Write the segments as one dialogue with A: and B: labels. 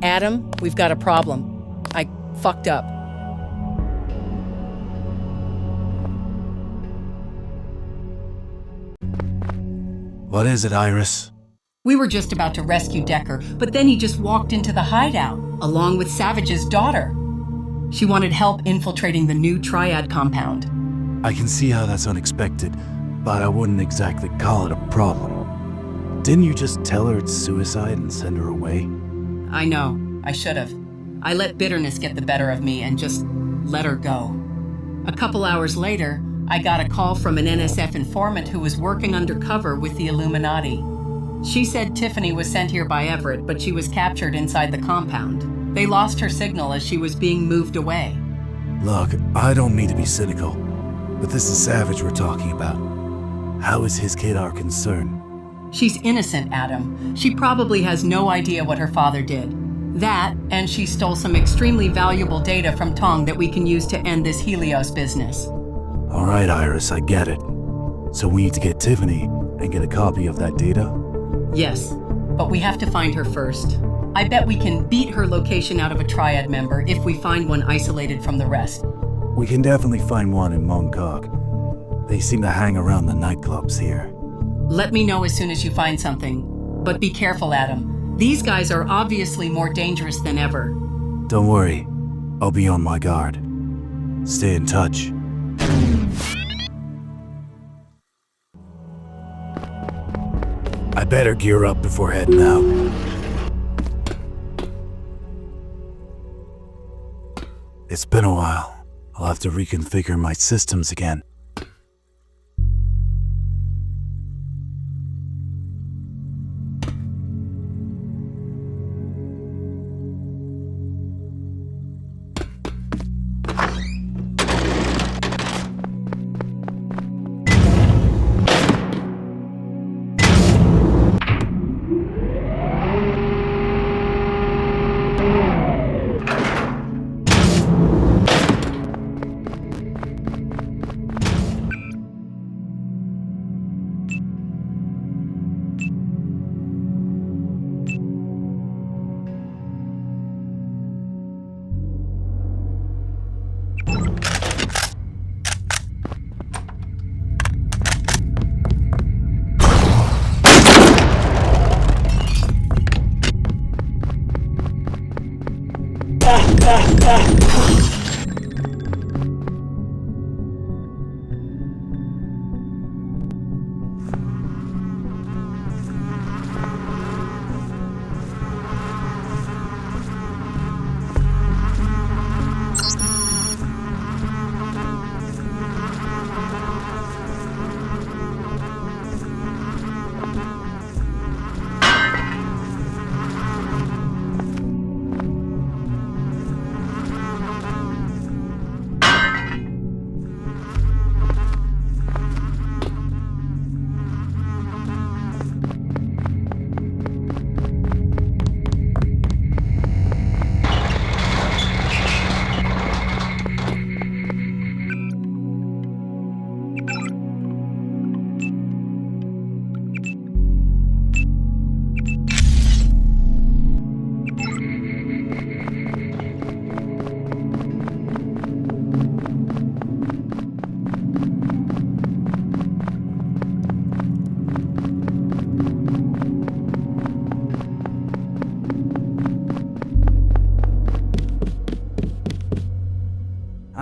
A: Adam, we've got a problem. I fucked up.
B: What is it, Iris?
A: We were just about to rescue Decker, but then he just walked into the hideout, along with Savage's daughter. She wanted help infiltrating the new Triad compound.
B: I can see how that's unexpected, but I wouldn't exactly call it a problem. Didn't you just tell her it's suicide and send her away?
A: I know. I should have. I let bitterness get the better of me and just let her go. A couple hours later, I got a call from an NSF informant who was working undercover with the Illuminati. She said Tiffany was sent here by Everett, but she was captured inside the compound. They lost her signal as she was being moved away.
B: Look, I don't mean to be cynical, but this is Savage we're talking about. How is his kid our concern?
A: She's innocent, Adam. She probably has no idea what her father did. That, and she stole some extremely valuable data from Tong that we can use to end this Helios business.
B: All right, Iris, I get it. So we need to get Tiffany and get a copy of that data?
A: Yes, but we have to find her first. I bet we can beat her location out of a Triad member if we find one isolated from the rest.
B: We can definitely find one in Mong Kok. They seem to hang around the nightclubs here.
A: Let me know as soon as you find something. But be careful, Adam. These guys are obviously more dangerous than ever.
B: Don't worry. I'll be on my guard. Stay in touch. I better gear up before heading out. It's been a while. I'll have to reconfigure my systems again.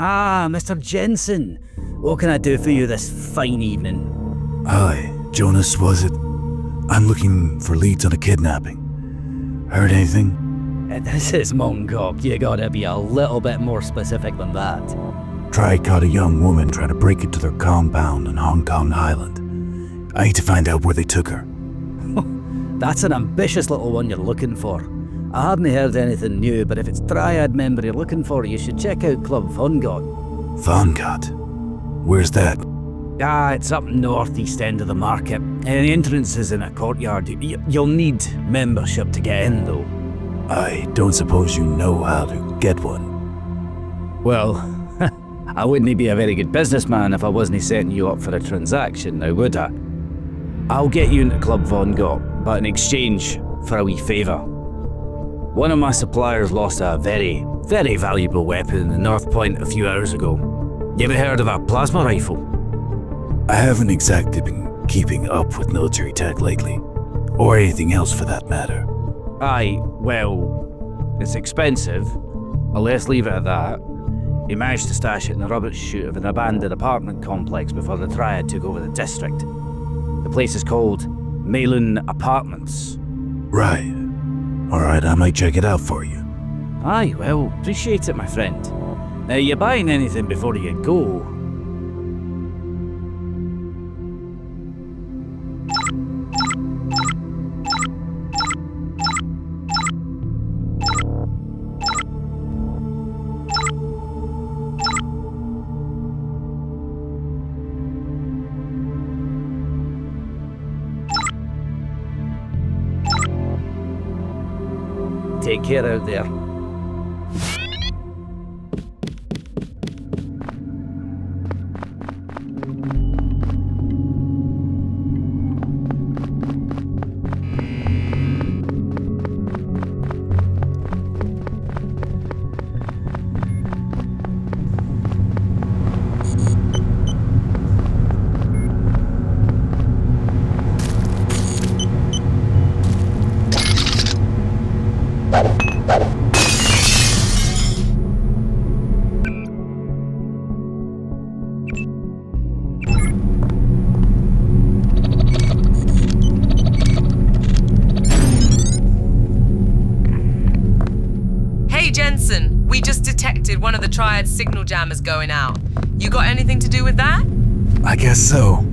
C: Ah, Mr. Jensen. What can I do for you this fine evening?
B: Hi, Jonas, was it? I'm looking for leads on a kidnapping. Heard anything?
C: This is Mong Kok. You gotta be a little bit more specific than that.
B: Triad caught a young woman trying to break into their compound on Hong Kong Island. I need to find out where they took her.
C: That's an ambitious little one you're looking for. I haven't heard anything new, but if it's Triad member you're looking for, you should check out Club Vongott.
B: Vongott? Where's that?
C: Ah, it's up northeast end of the market. The entrance is in a courtyard. You'll need membership to get in, though.
B: I don't suppose you know how to get one.
C: Well, I wouldn't be a very good businessman if I wasn't setting you up for a transaction, now would I? I'll get you into Club Vongott, but in exchange for a wee favour. One of my suppliers lost a very, very valuable weapon in the North Point a few hours ago. You ever heard of a plasma rifle?
B: I haven't exactly been keeping up with military tech lately, or anything else for that matter.
C: Aye, well, it's expensive. Well, let's leave it at that. He managed to stash it in the rubbish chute of an abandoned apartment complex before the Triad took over the district. The place is called Malin Apartments.
B: Right. Alright, I might check it out for you.
C: Aye, well, appreciate it, my friend. Now, you buying anything before you go? Take care out there.
D: Jensen, we just detected one of the Triad's signal jammers going out. You got anything to do with that?
B: I guess so.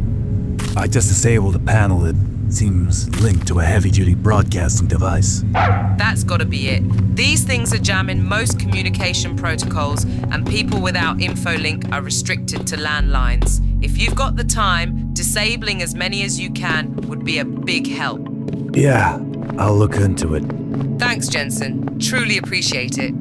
B: I just disabled a panel that seems linked to a heavy-duty broadcasting device.
D: That's gotta be it. These things are jamming most communication protocols, and people without InfoLink are restricted to landlines. If you've got the time, disabling as many as you can would be a big help.
B: Yeah, I'll look into it.
D: Thanks, Jensen. Truly appreciate it.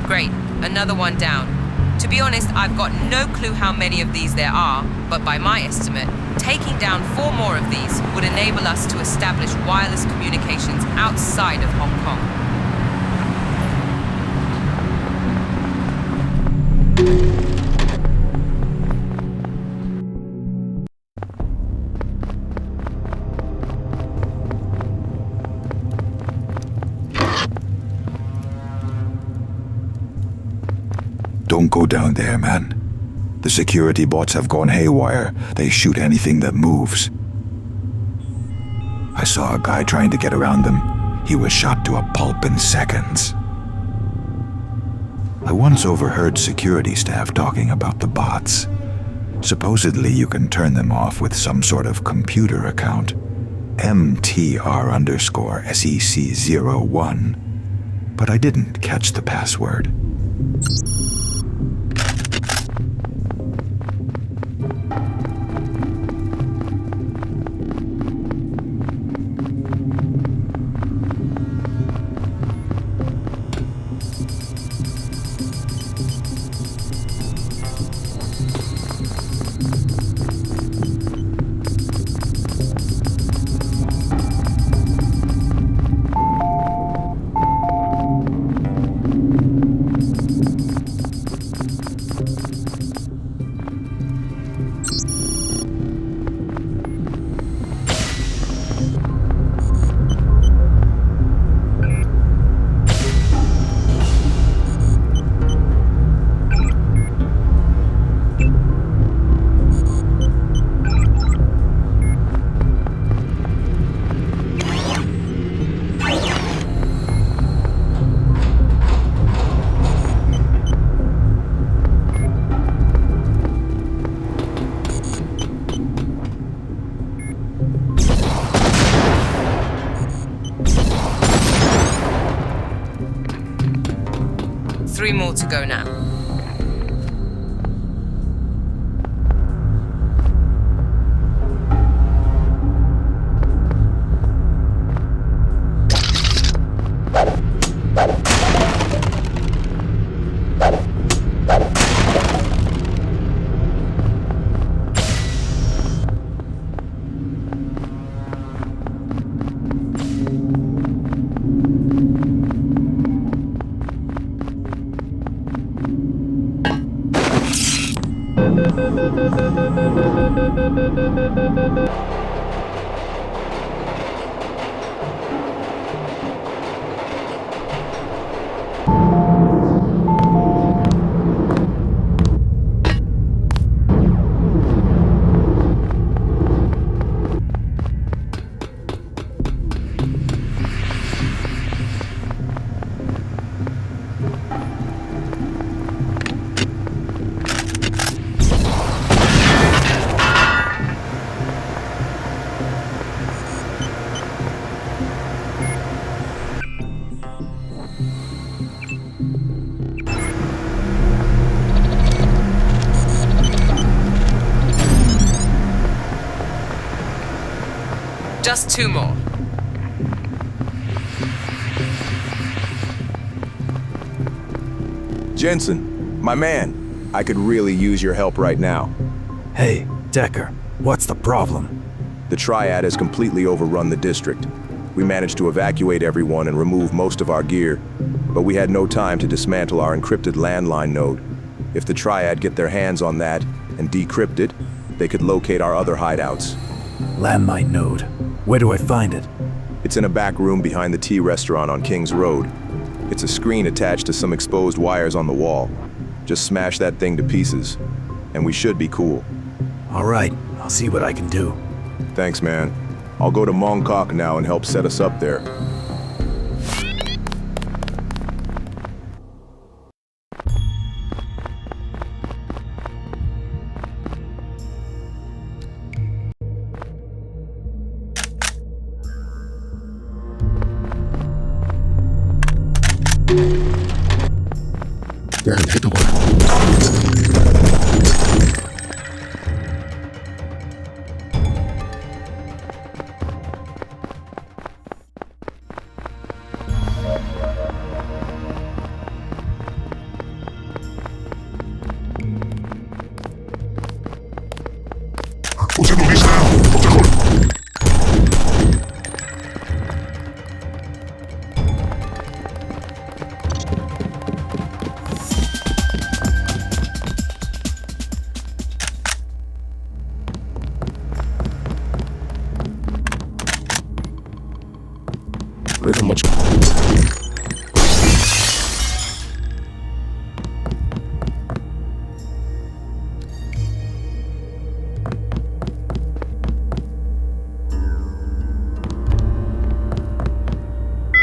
D: Great, another one down. To be honest, I've got no clue how many of these there are, but by my estimate, taking down 4 more of these would enable us to establish wireless communications outside of Hong Kong.
E: Don't go down there, man. The security bots have gone haywire. They shoot anything that moves. I saw a guy trying to get around them. He was shot to a pulp in seconds. I once overheard security staff talking about the bots. Supposedly you can turn them off with some sort of computer account. MTR_SEC01. But I didn't catch the password.
D: more to go now. Just 2 more.
F: Jensen, my man, I could really use your help right now.
B: Hey, Decker, what's the problem?
F: The Triad has completely overrun the district. We managed to evacuate everyone and remove most of our gear, but we had no time to dismantle our encrypted landline node. If the Triad get their hands on that and decrypt it, they could locate our other hideouts.
B: Landmine node. Where do I find it?
F: It's in a back room behind the tea restaurant on Kings Road. It's a screen attached to some exposed wires on the wall. Just smash that thing to pieces, and we should be cool.
B: All right, I'll see what I can do.
F: Thanks, man. I'll go to Mong Kok now and help set us up there.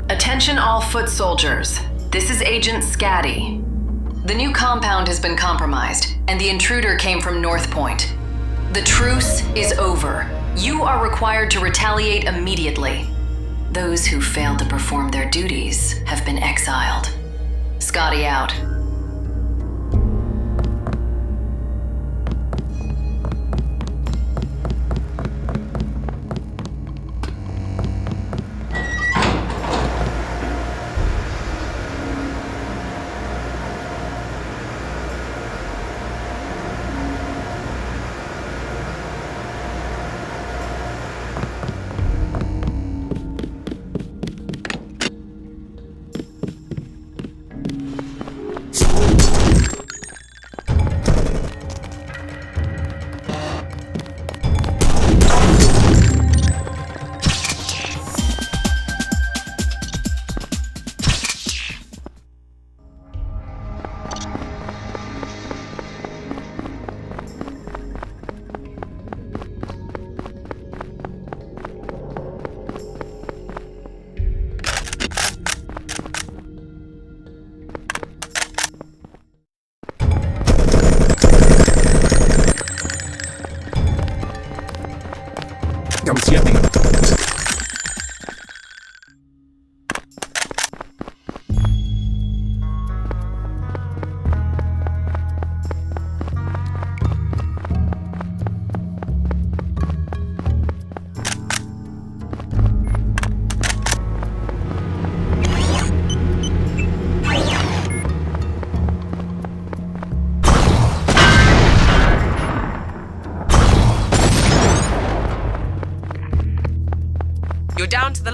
G: Attention all foot soldiers. This is Agent Scatty. The new compound has been compromised, and the intruder came from North Point. The truce is over. You are required to retaliate immediately. Those who failed to perform their duties have been exiled. Scotty out.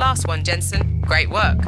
D: last one, Jensen. Great work.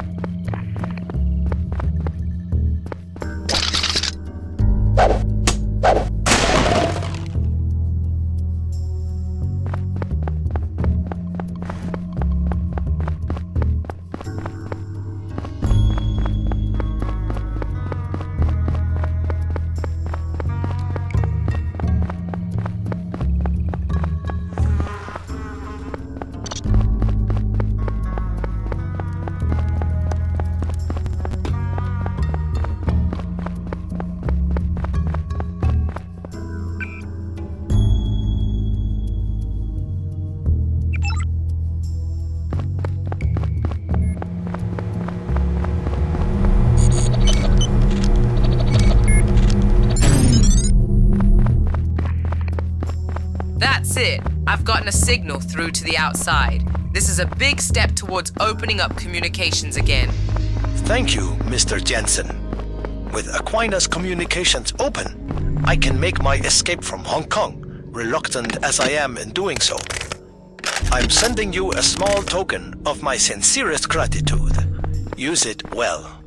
D: That's it. I've gotten a signal through to the outside. This is a big step towards opening up communications again.
H: Thank you, Mr. Jensen. With Aquinas communications open, I can make my escape from Hong Kong, reluctant as I am in doing so. I'm sending you a small token of my sincerest gratitude. Use it well.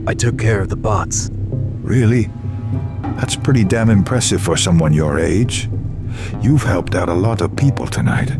B: I took care of the bots.
E: Really? That's pretty damn impressive for someone your age. You've helped out a lot of people tonight.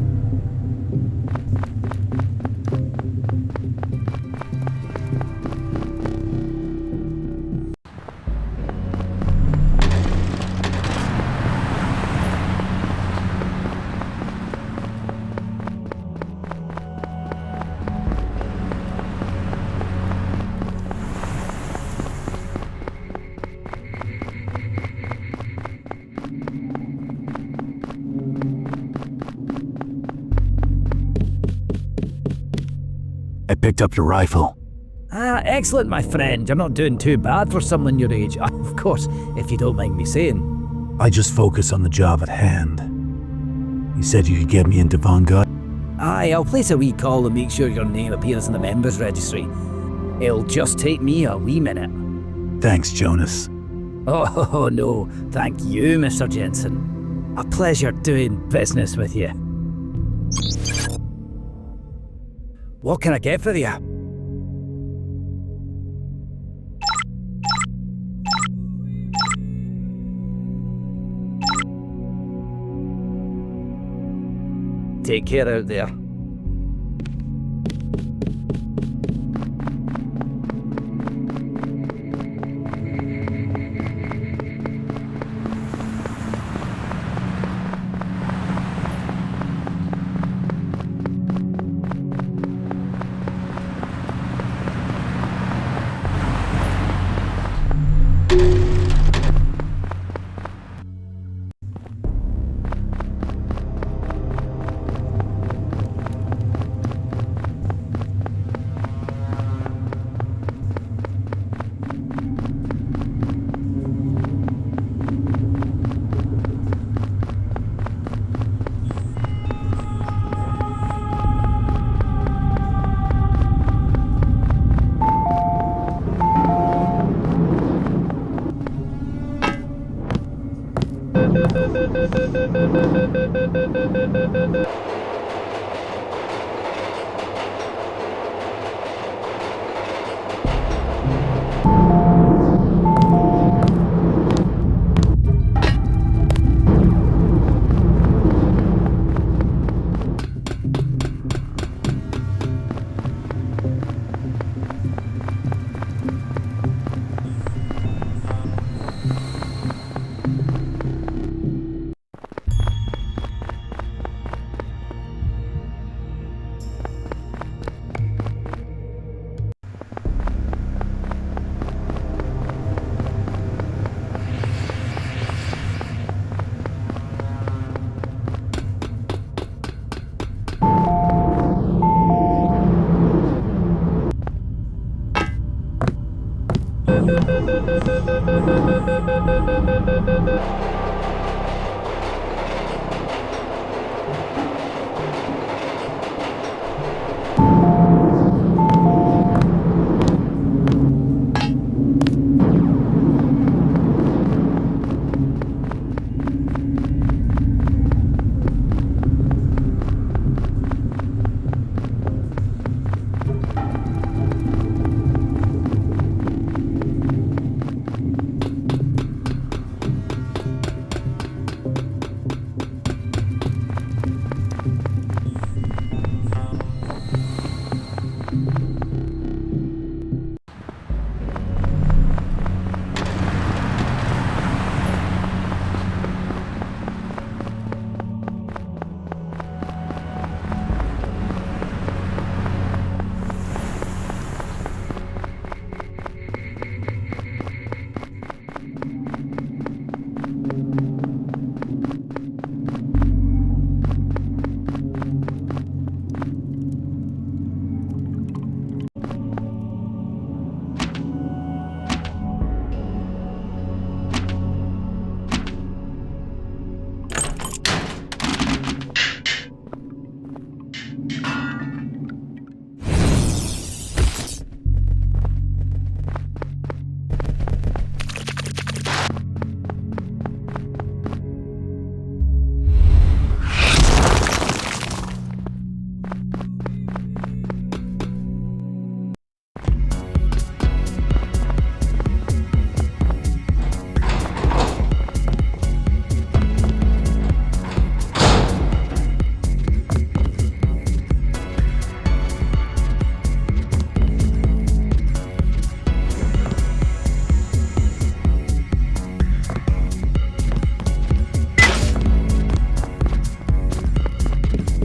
B: I picked up your rifle.
C: Ah, excellent, my friend. You're not doing too bad for someone your age. Of course, if you don't mind me saying.
B: I just focus on the job at hand. You said you could get me into Vongott?
C: Aye, I'll place a wee call and make sure your name appears in the members registry. It'll just take me a wee minute.
B: Thanks, Jonas.
C: Oh, no, thank you, Mr. Jensen. A pleasure doing business with you. What can I get for you? Take care out there.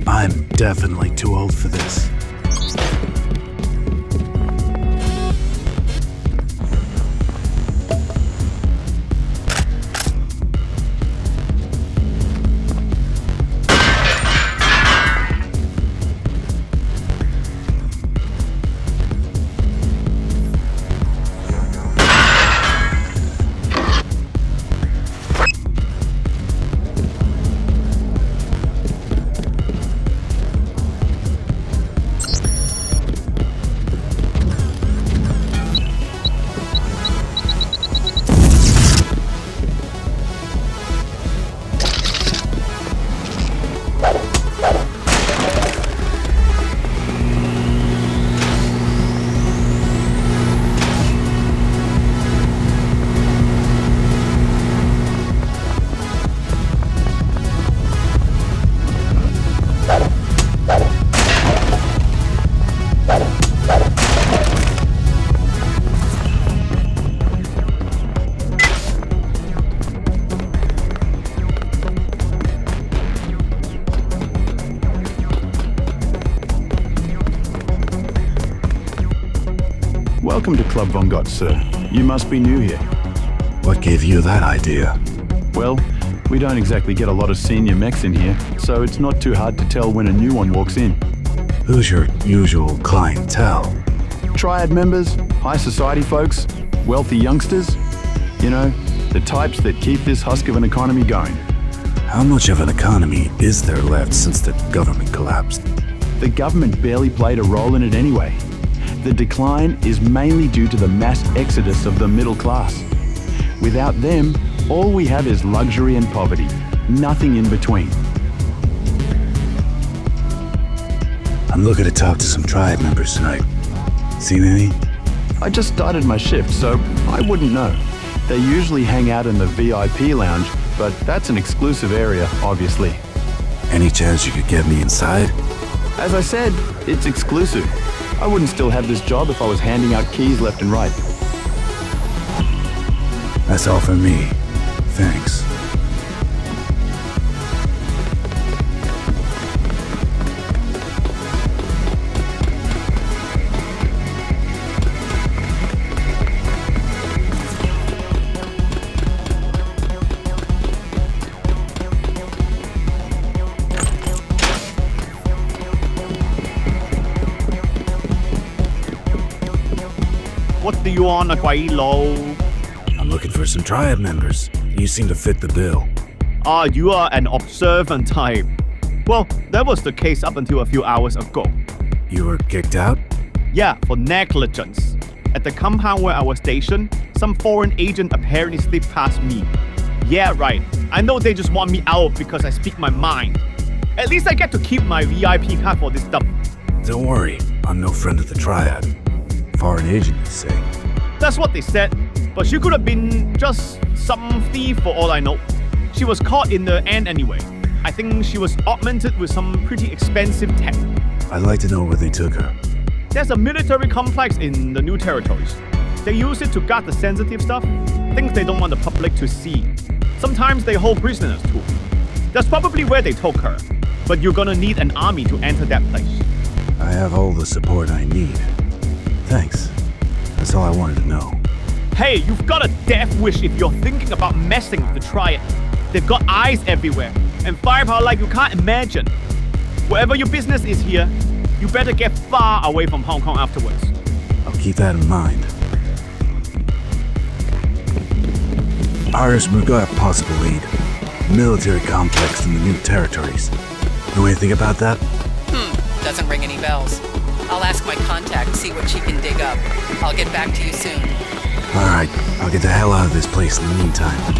B: I'm definitely too old for this. Welcome to Club Vongott, sir. You must be new here.
F: What gave you that idea?
B: Well, we don't exactly get a lot of senior mechs in here, so it's not too hard to tell when a new one walks in.
F: Who's your usual clientele?
B: Triad members, high society folks, wealthy youngsters. You know, the types that keep this husk of an economy going.
F: How much of an economy is there left since the government collapsed?
B: The government barely played a role in it anyway. The decline is mainly due to the mass exodus of the middle class. Without them, all we have is luxury and poverty, nothing in between.
F: I'm looking to talk to some Triad members tonight. Seen any?
B: I just started my shift, so I wouldn't know. They usually hang out in the VIP lounge, but that's an exclusive area, obviously.
F: Any chance you could get me inside?
B: As I said, it's exclusive. I wouldn't still have this job if I was handing out keys left and right.
F: That's all for me. Thanks.
I: What do you want, 鬼佬?
F: I'm looking for some Triad members. You seem to fit the bill.
I: You are an observant type. Well, that was the case up until a few hours ago.
F: You were kicked out?
I: Yeah, for negligence. At the compound where I was stationed, some foreign agent apparently slipped past me. Yeah, right. I know they just want me out because I speak my mind. At least I get to keep my VIP card for this stuff.
F: Don't worry, I'm no friend of the Triad. Foreign agent, you say?
I: That's what they said, but she could have been just some thief for all I know. She was caught in the end anyway. I think she was augmented with some pretty expensive tech.
F: I'd like to know where they took her.
I: There's a military complex in the new territories. They use it to guard the sensitive stuff, things they don't want the public to see. Sometimes they hold prisoners too. That's probably where they took her, but you're gonna need an army to enter that place.
F: I have all the support I need. Thanks. That's all I wanted to know.
I: Hey, you've got a death wish if you're thinking about messing with the Triad. They've got eyes everywhere, and firepower like you can't imagine. Wherever your business is here, you better get far away from Hong Kong afterwards.
F: I'll keep that in mind. Iris, we've got a possible lead. Military complex in the new territories. Know anything about that?
A: Doesn't ring any bells. I'll ask my contact, see what she can dig up. I'll get back to you soon.
F: All right, I'll get the hell out of this place in the meantime.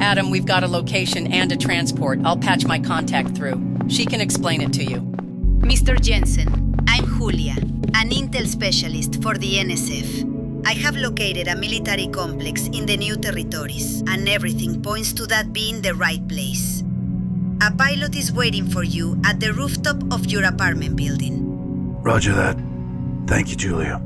A: Adam, we've got a location and a transport. I'll patch my contact through. She can explain it to you.
J: Mr. Jensen, I'm Julia, an intel specialist for the NSF. I have located a military complex in the new territories, and everything points to that being the right place. A pilot is waiting for you at the rooftop of your apartment building.
B: Roger that. Thank you, Julia.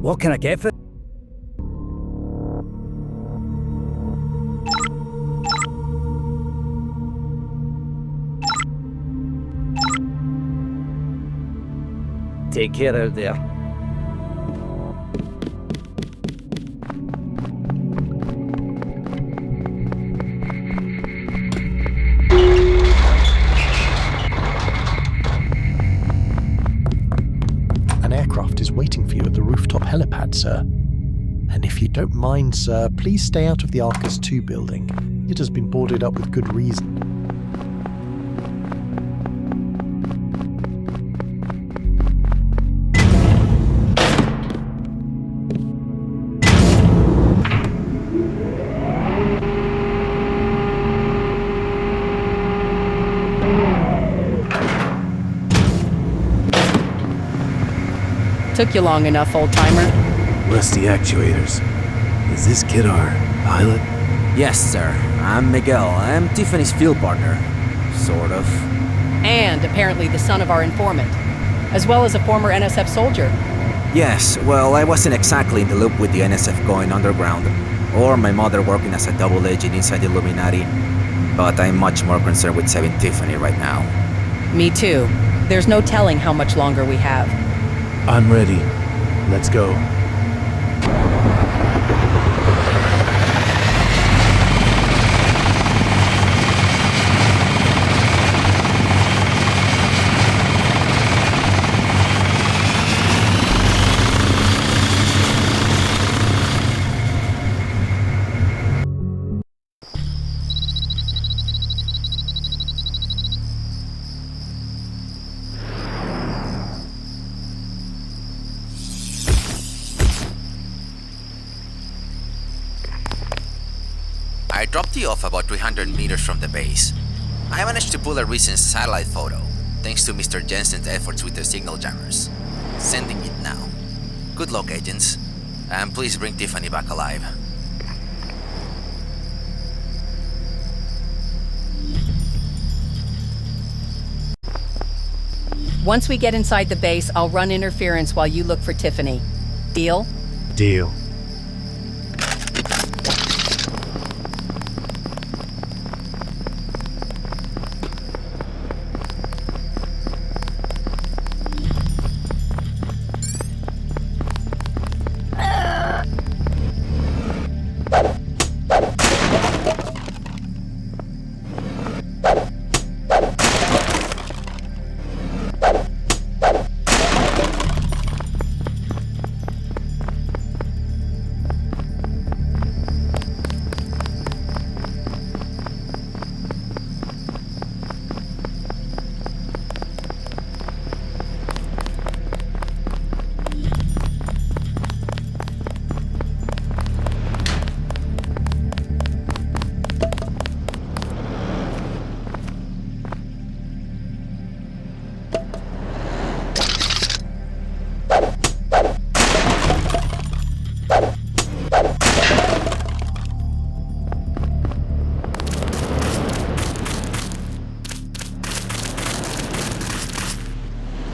C: What can I get for... Take care out there.
K: An aircraft is waiting for you at the rooftop helipad, sir. And if you don't mind, sir, please stay out of the Arcus 2 building. It has been boarded up with good reason.
A: Took you long enough, old-timer.
B: Rusty actuators. Is this kid our pilot?
L: Yes, sir. I'm Miguel. I'm Tiffany's field partner. Sort of.
A: And apparently the son of our informant, as well as a former NSF soldier.
L: Yes, well, I wasn't exactly in the loop with the NSF going underground, or my mother working as a double agent inside the Illuminati, but I'm much more concerned with saving Tiffany right now.
A: Me too. There's no telling how much longer we have.
B: I'm ready. Let's go.
L: I dropped you off about 300 meters from the base. I managed to pull a recent satellite photo, thanks to Mr. Jensen's efforts with the signal jammers. Sending it now. Good luck, agents. And please bring Tiffany back alive.
A: Once we get inside the base, I'll run interference while you look for Tiffany. Deal?
B: Deal.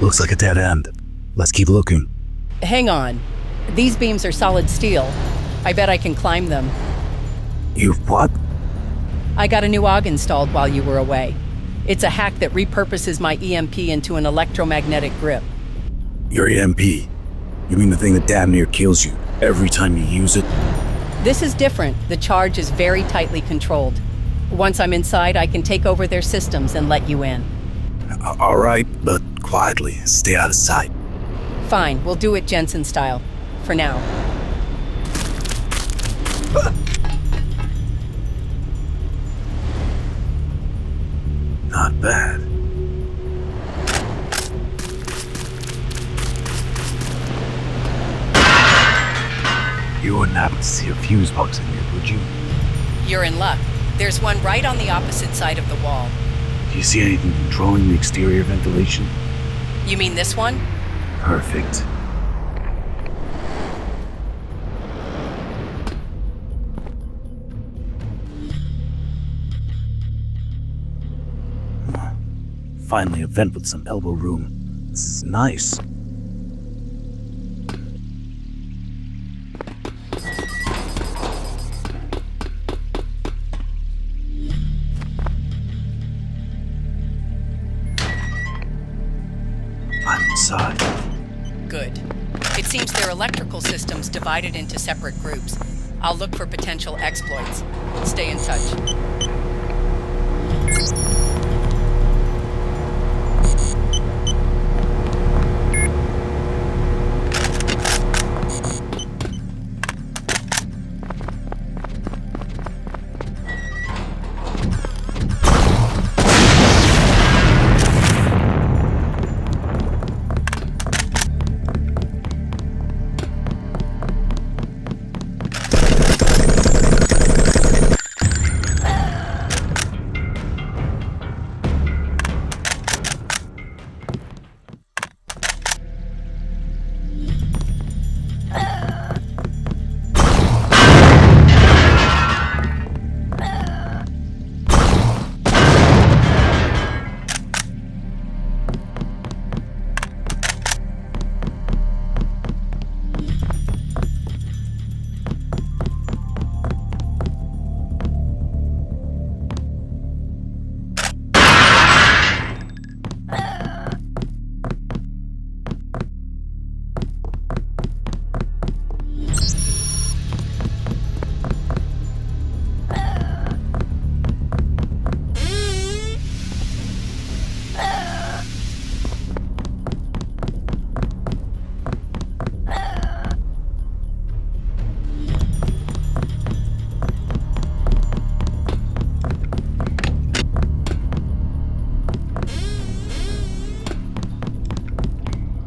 B: Looks like a dead end. Let's keep looking.
A: Hang on. These beams are solid steel. I bet I can climb them.
B: You what?
A: I got a new AUG installed while you were away. It's a hack that repurposes my EMP into an electromagnetic grip.
C: Your EMP? You mean the thing that damn near kills you every time you use it?
A: This is different. The charge is very tightly controlled. Once I'm inside, I can take over their systems and let you in.
C: All right, but quietly. Stay out of sight.
A: Fine, we'll do it Jensen style. For now.
C: Not bad. You wouldn't happen to see a fuse box in here, would you?
A: You're in luck. There's one right on the opposite side of the wall.
C: Do you see anything controlling the exterior ventilation?
A: You mean this one?
C: Perfect. Finally a vent with some elbow room. This is nice. I'm inside.
A: Good. It seems their electrical system's divided into separate groups. I'll look for potential exploits. Stay in touch.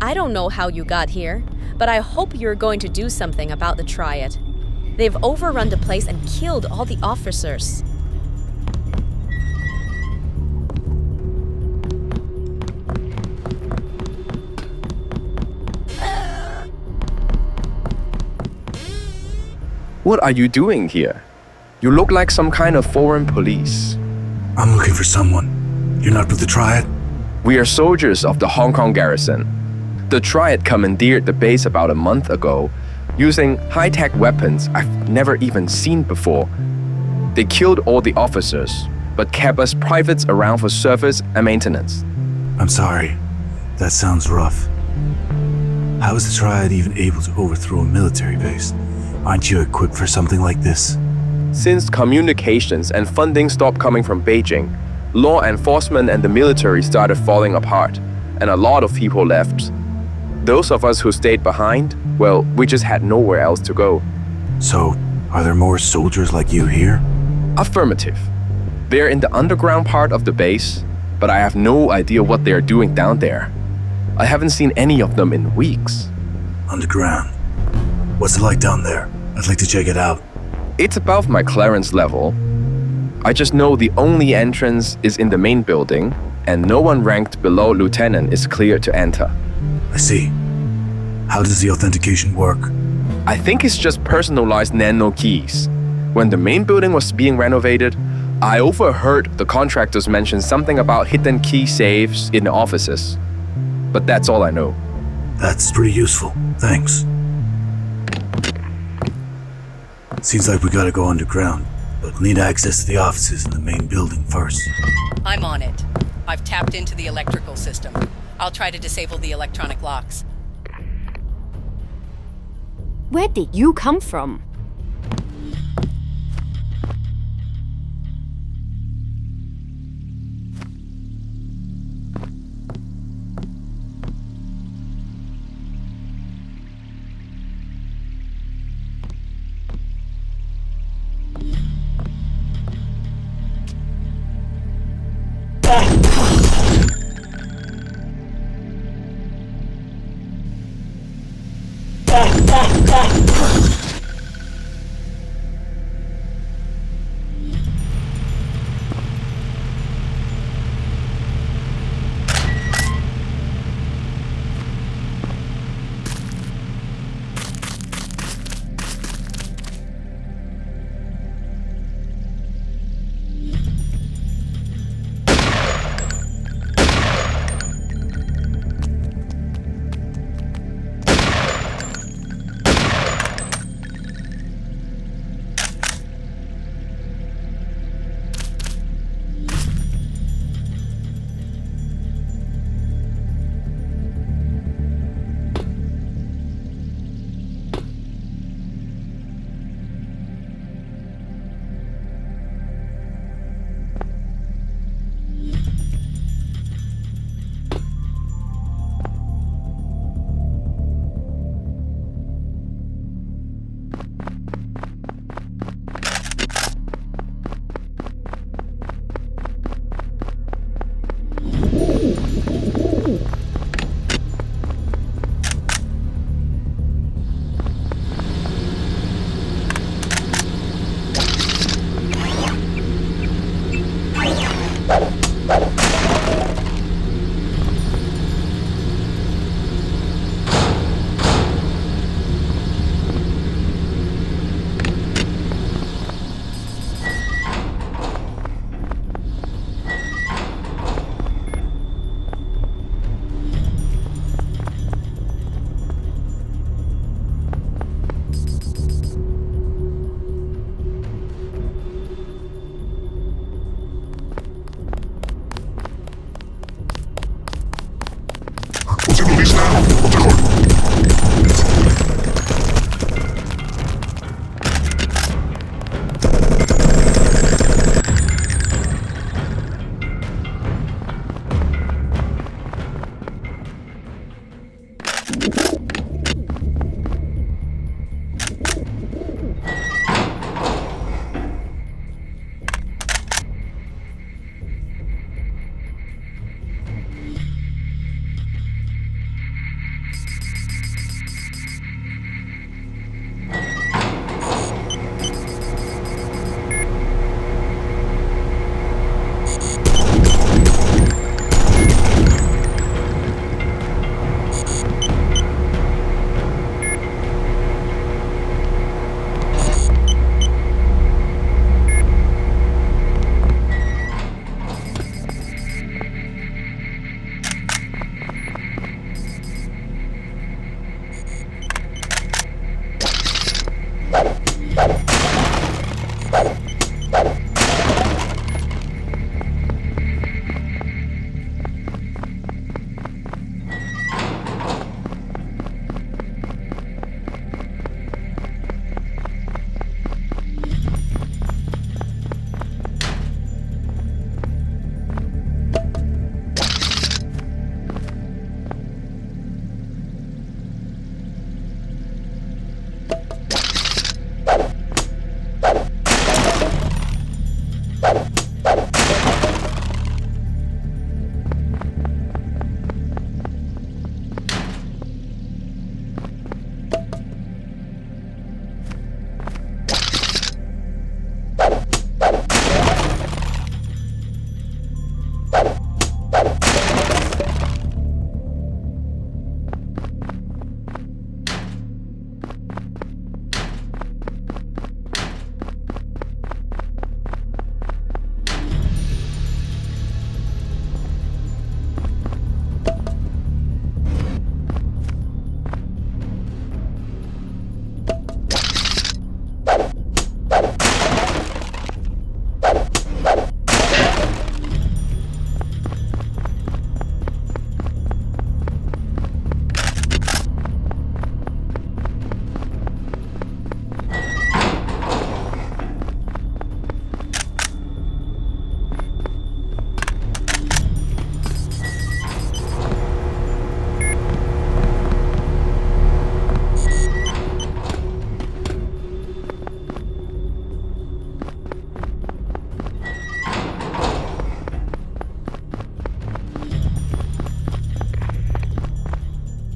M: I don't know how you got here, but I hope you're going to do something about the Triad. They've overrun the place and killed all the officers.
N: What are you doing here? You look like some kind of foreign police.
C: I'm looking for someone. You're not with the Triad?
N: We are soldiers of the Hong Kong garrison. The Triad commandeered the base about a month ago, using high-tech weapons I've never even seen before. They killed all the officers, but kept us privates around for service and maintenance.
C: I'm sorry. That sounds rough. How is the Triad even able to overthrow a military base? Aren't you equipped for something like this?
N: Since communications and funding stopped coming from Beijing, law enforcement and the military started falling apart, and a lot of people left. Those of us who stayed behind, well, we just had nowhere else to go.
C: So, are there more soldiers like you here?
N: Affirmative. They're in the underground part of the base, but I have no idea what they're doing down there. I haven't seen any of them in weeks.
C: Underground? What's it like down there? I'd like to check it out.
N: It's above my clearance level. I just know the only entrance is in the main building, and no one ranked below lieutenant is cleared to enter.
C: I see. How does the authentication work?
N: I think it's just personalized nano keys. When the main building was being renovated, I overheard the contractors mention something about hidden key safes in the offices. But that's all I know.
C: That's pretty useful. Thanks. Seems like we gotta go underground, but we'll need access to the offices in the main building first.
A: I'm on it. I've tapped into the electrical system. I'll try to disable the electronic locks.
O: Where did you come from?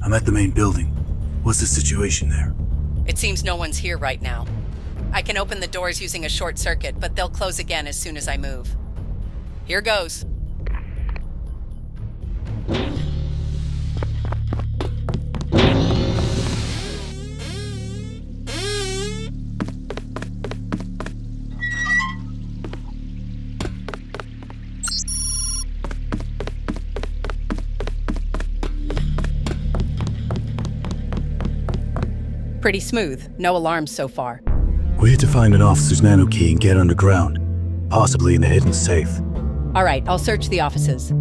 P: I'm at the main building. What's the situation there?
A: It seems no one's here right now. I can open the doors using a short circuit, but they'll close again as soon as I move. Here goes. Pretty smooth. No alarms so far.
P: We're here to find an officer's nano key and get underground. Possibly in the hidden safe.
A: All right, I'll search the offices.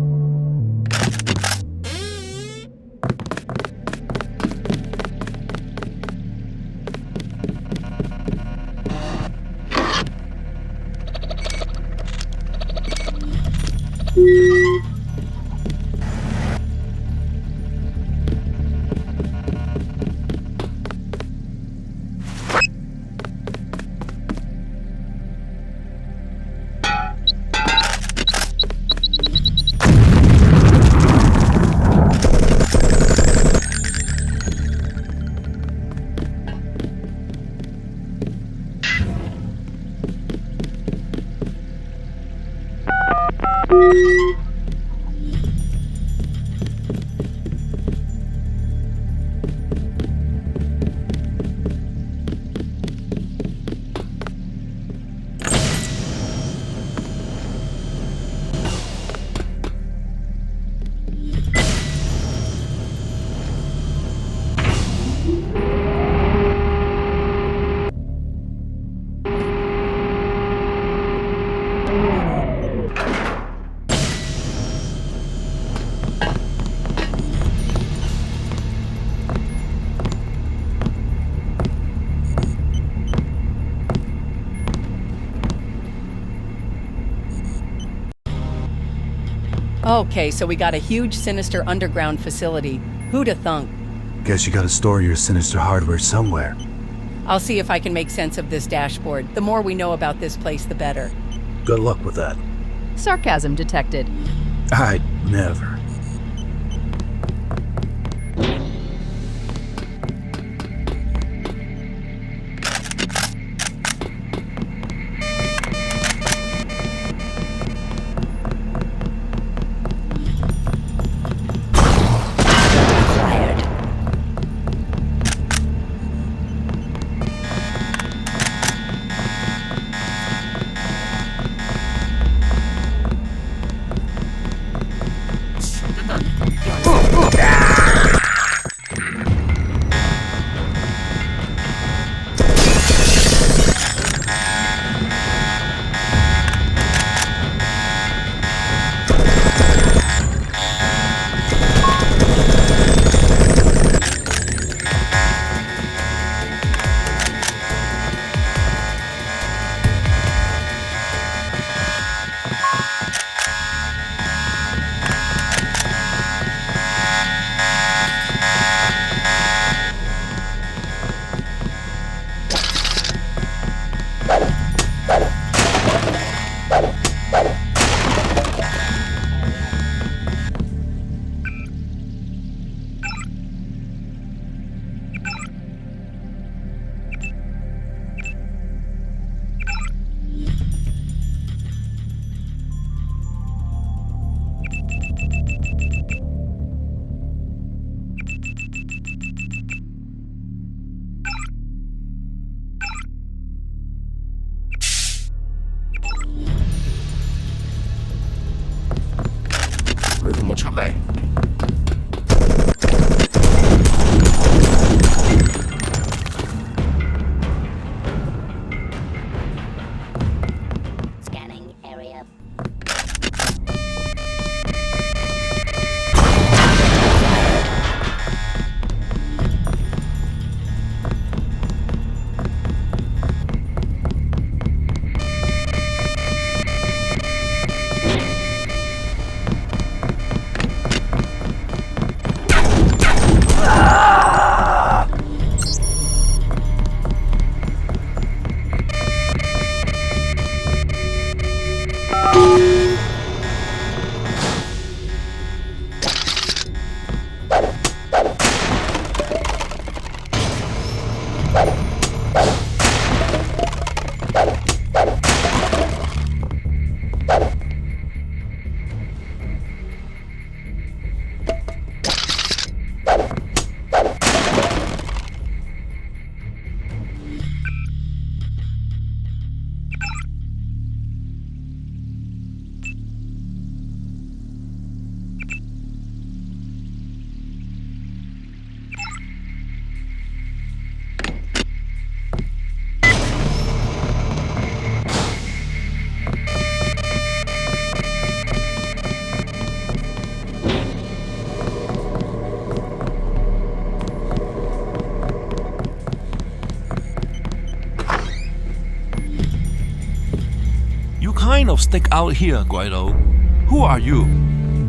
A: Okay, so we got a huge sinister underground facility. Who'da thunk?
P: Guess you gotta store your sinister hardware somewhere.
A: I'll see if I can make sense of this dashboard. The more we know about this place, the better.
P: Good luck with that.
Q: Sarcasm detected.
P: I'd never.
R: kind of stick out here, Guido. Who are you?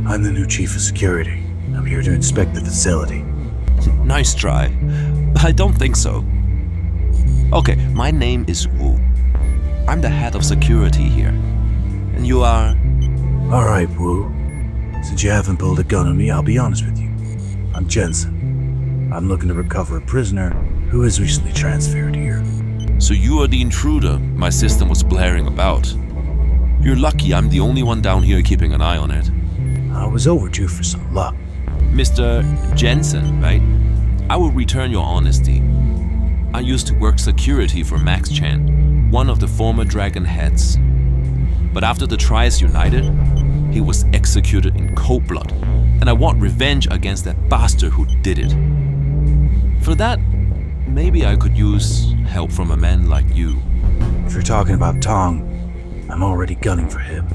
P: I'm the new chief of security. I'm here to inspect the facility.
R: Nice try. I don't think so. Okay, my name is Wu. I'm the head of security here. And you are?
P: Alright, Wu. Since you haven't pulled a gun on me, I'll be honest with you. I'm Jensen. I'm looking to recover a prisoner who was recently transferred here.
R: So you are the intruder my system was blaring about. You're lucky I'm the only one down here keeping an eye on it.
P: I was overdue for some luck.
R: Mr. Jensen, right? I will return your honesty. I used to work security for Max Chan, one of the former Dragon heads. But after the Triads united, he was executed in cold blood, and I want revenge against that bastard who did it. For that, maybe I could use help from a man like you.
P: If you're talking about Tong, I'm already gunning for him.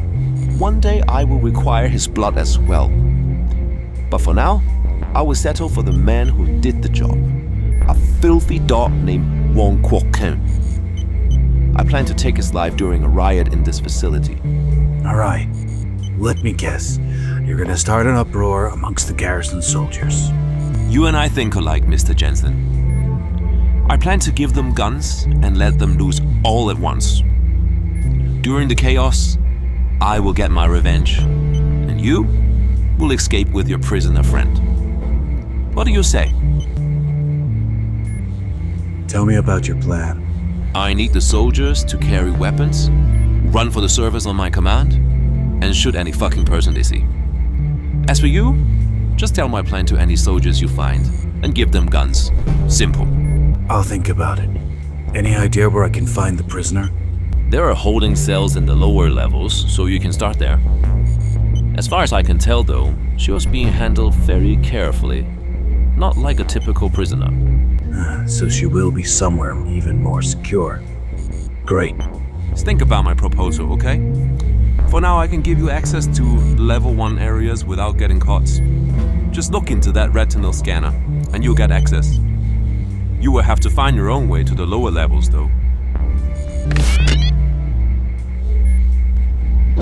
R: One day I will require his blood as well. But for now, I will settle for the man who did the job. A filthy dog named Mong Kok. I plan to take his life during a riot in this facility.
P: Alright, let me guess. You're gonna start an uproar amongst the garrison soldiers.
R: You and I think alike, Mr. Jensen. I plan to give them guns and let them loose all at once. During the chaos, I will get my revenge. And you will escape with your prisoner friend. What do you say?
P: Tell me about your plan.
R: I need the soldiers to carry weapons, run for the surface on my command, and shoot any fucking person they see. As for you, just tell my plan to any soldiers you find and give them guns. Simple.
P: I'll think about it. Any idea where I can find the prisoner?
R: There are holding cells in the lower levels, so you can start there. As far as I can tell though, she was being handled very carefully. Not like a typical prisoner.
P: So she will be somewhere even more secure. Great.
R: Think about my proposal, okay? For now, I can give you access to level 1 areas without getting caught. Just look into that retinal scanner, and you'll get access. You will have to find your own way to the lower levels, though.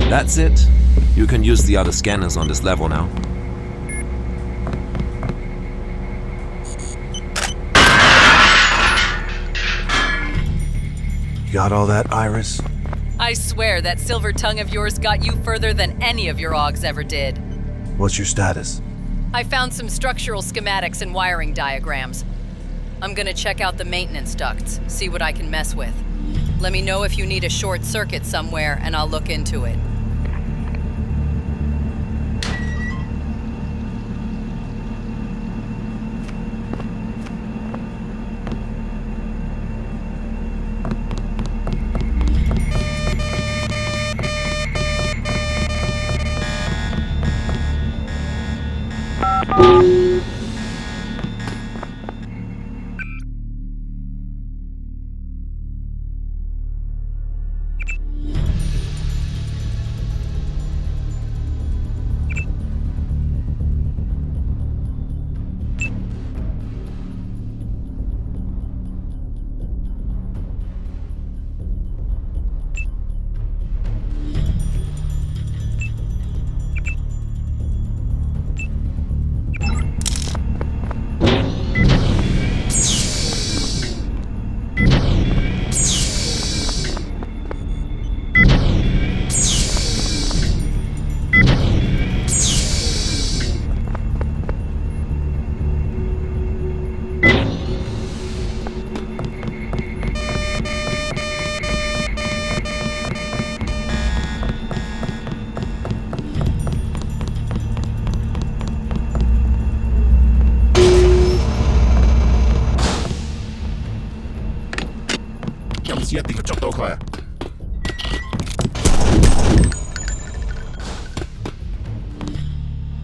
R: That's it. You can use the other scanners on this level now.
P: You got all that, Iris?
Q: I swear that silver tongue of yours got you further than any of your augs ever did.
P: What's your status?
Q: I found some structural schematics and wiring diagrams. I'm gonna check out the maintenance ducts, see what I can mess with. Let me know if you need a short circuit somewhere, and I'll look into it.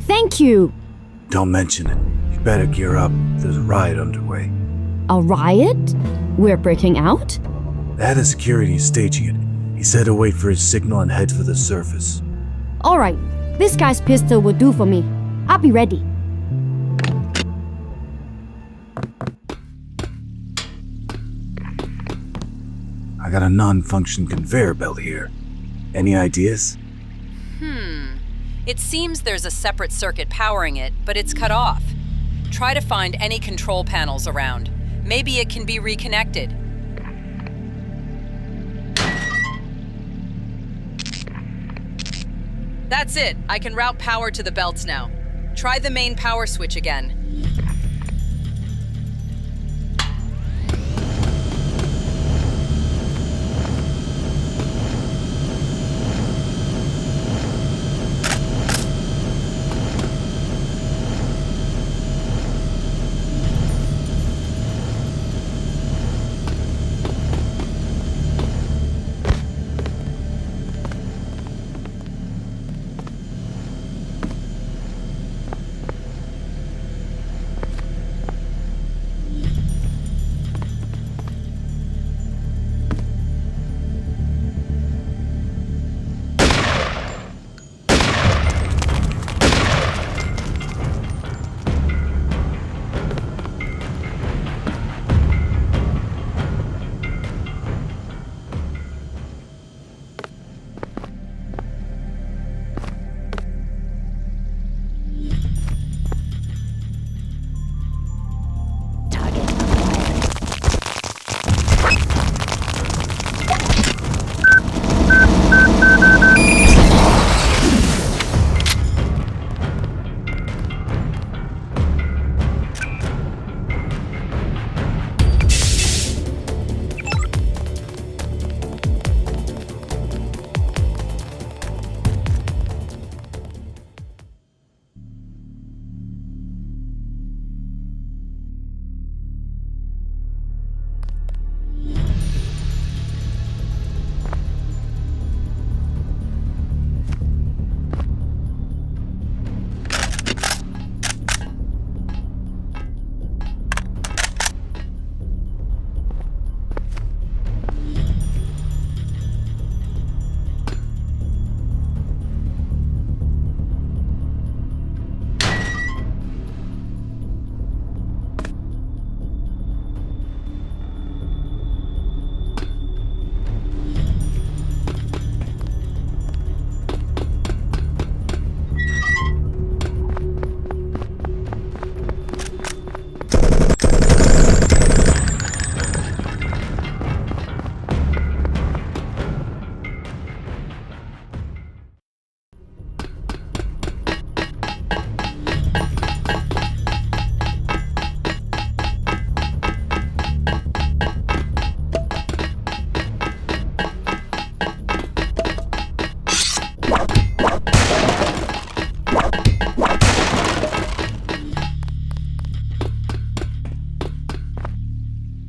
O: Thank you.
P: Don't mention it. You better gear up. There's a riot underway.
O: A riot? We're breaking out?
P: The head of security is staging it. He said to wait for his signal and head for the surface.
O: Alright, this guy's pistol will do for me. I'll be ready.
P: I got a non-function conveyor belt here. Any ideas?
Q: It seems there's a separate circuit powering it, but it's cut off. Try to find any control panels around. Maybe it can be reconnected. That's it. I can route power to the belts now. Try the main power switch again.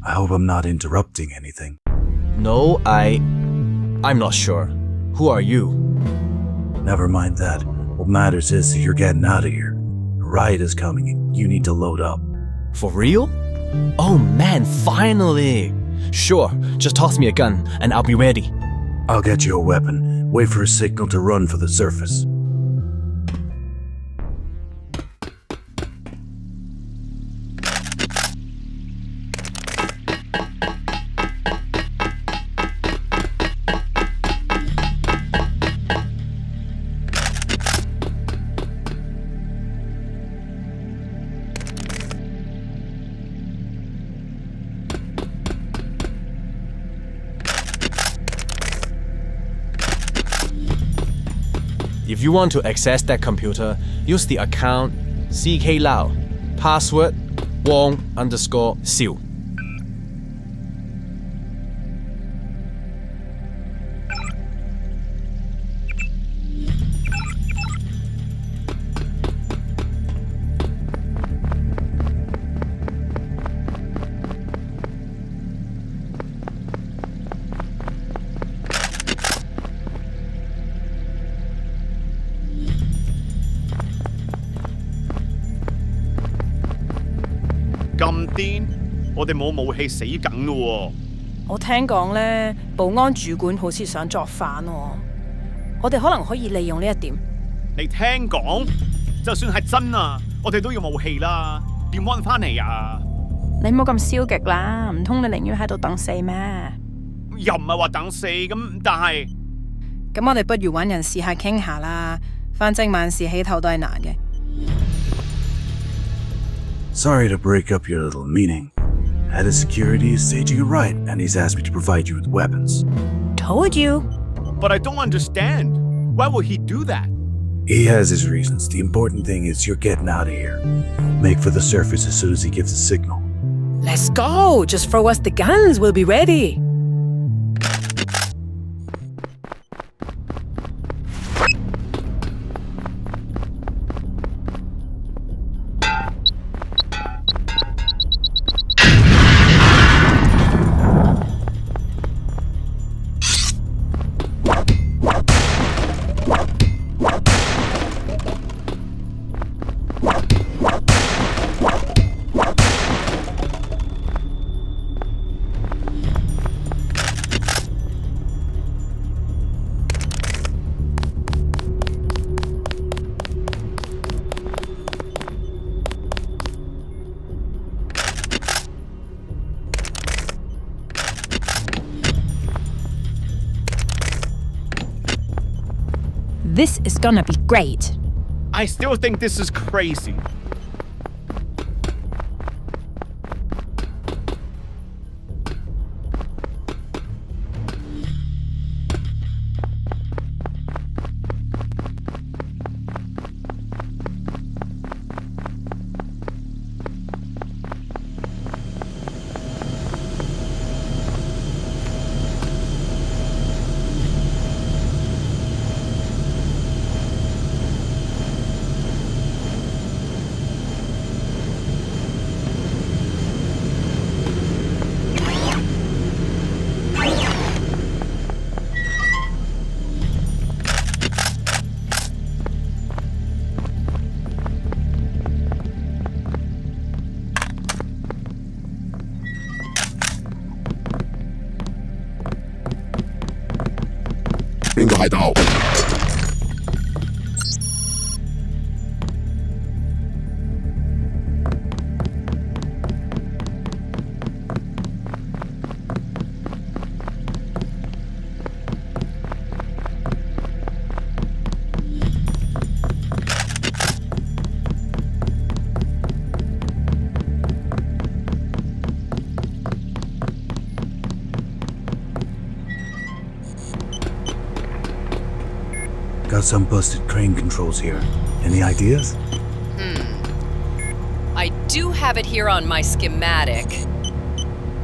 P: I hope I'm not interrupting anything.
S: No, I'm not sure. Who are you?
P: Never mind that. What matters is that you're getting out of here. A riot is coming. You need to load up.
S: For real? Oh man, finally! Sure, just toss me a gun and I'll be ready.
P: I'll get you a weapon. Wait for a signal to run for the surface.
S: If you want to access that computer, use the account CK Lau, password Wong_Xiu.
I: 咁癲，我哋冇武器死梗咯喎！
T: 我聽講咧，保安主管好似想作反喎，我哋可能可以利用呢一點。
I: 你聽講，就算係真啊，我哋都要武器啦，點揾翻嚟啊？
T: 你唔好咁消極啦，唔通你寧願喺度等死咩？
I: 又唔係話等死咁，但係
T: 咁我哋不如揾人試下傾下啦，反正萬事起頭都係難嘅。
P: Sorry to break up your little meeting. Head of security is staging a riot, and he's asked me to provide you with weapons.
T: Told you.
I: But I don't understand. Why would he do that?
P: He has his reasons. The important thing is you're getting out of here. Make for the surface as soon as he gives the signal.
T: Let's go. Just throw us the guns. We'll be ready. This is gonna be great.
I: I still think this is crazy.
P: Got some busted crane controls here. Any ideas?
Q: I do have it here on my schematic.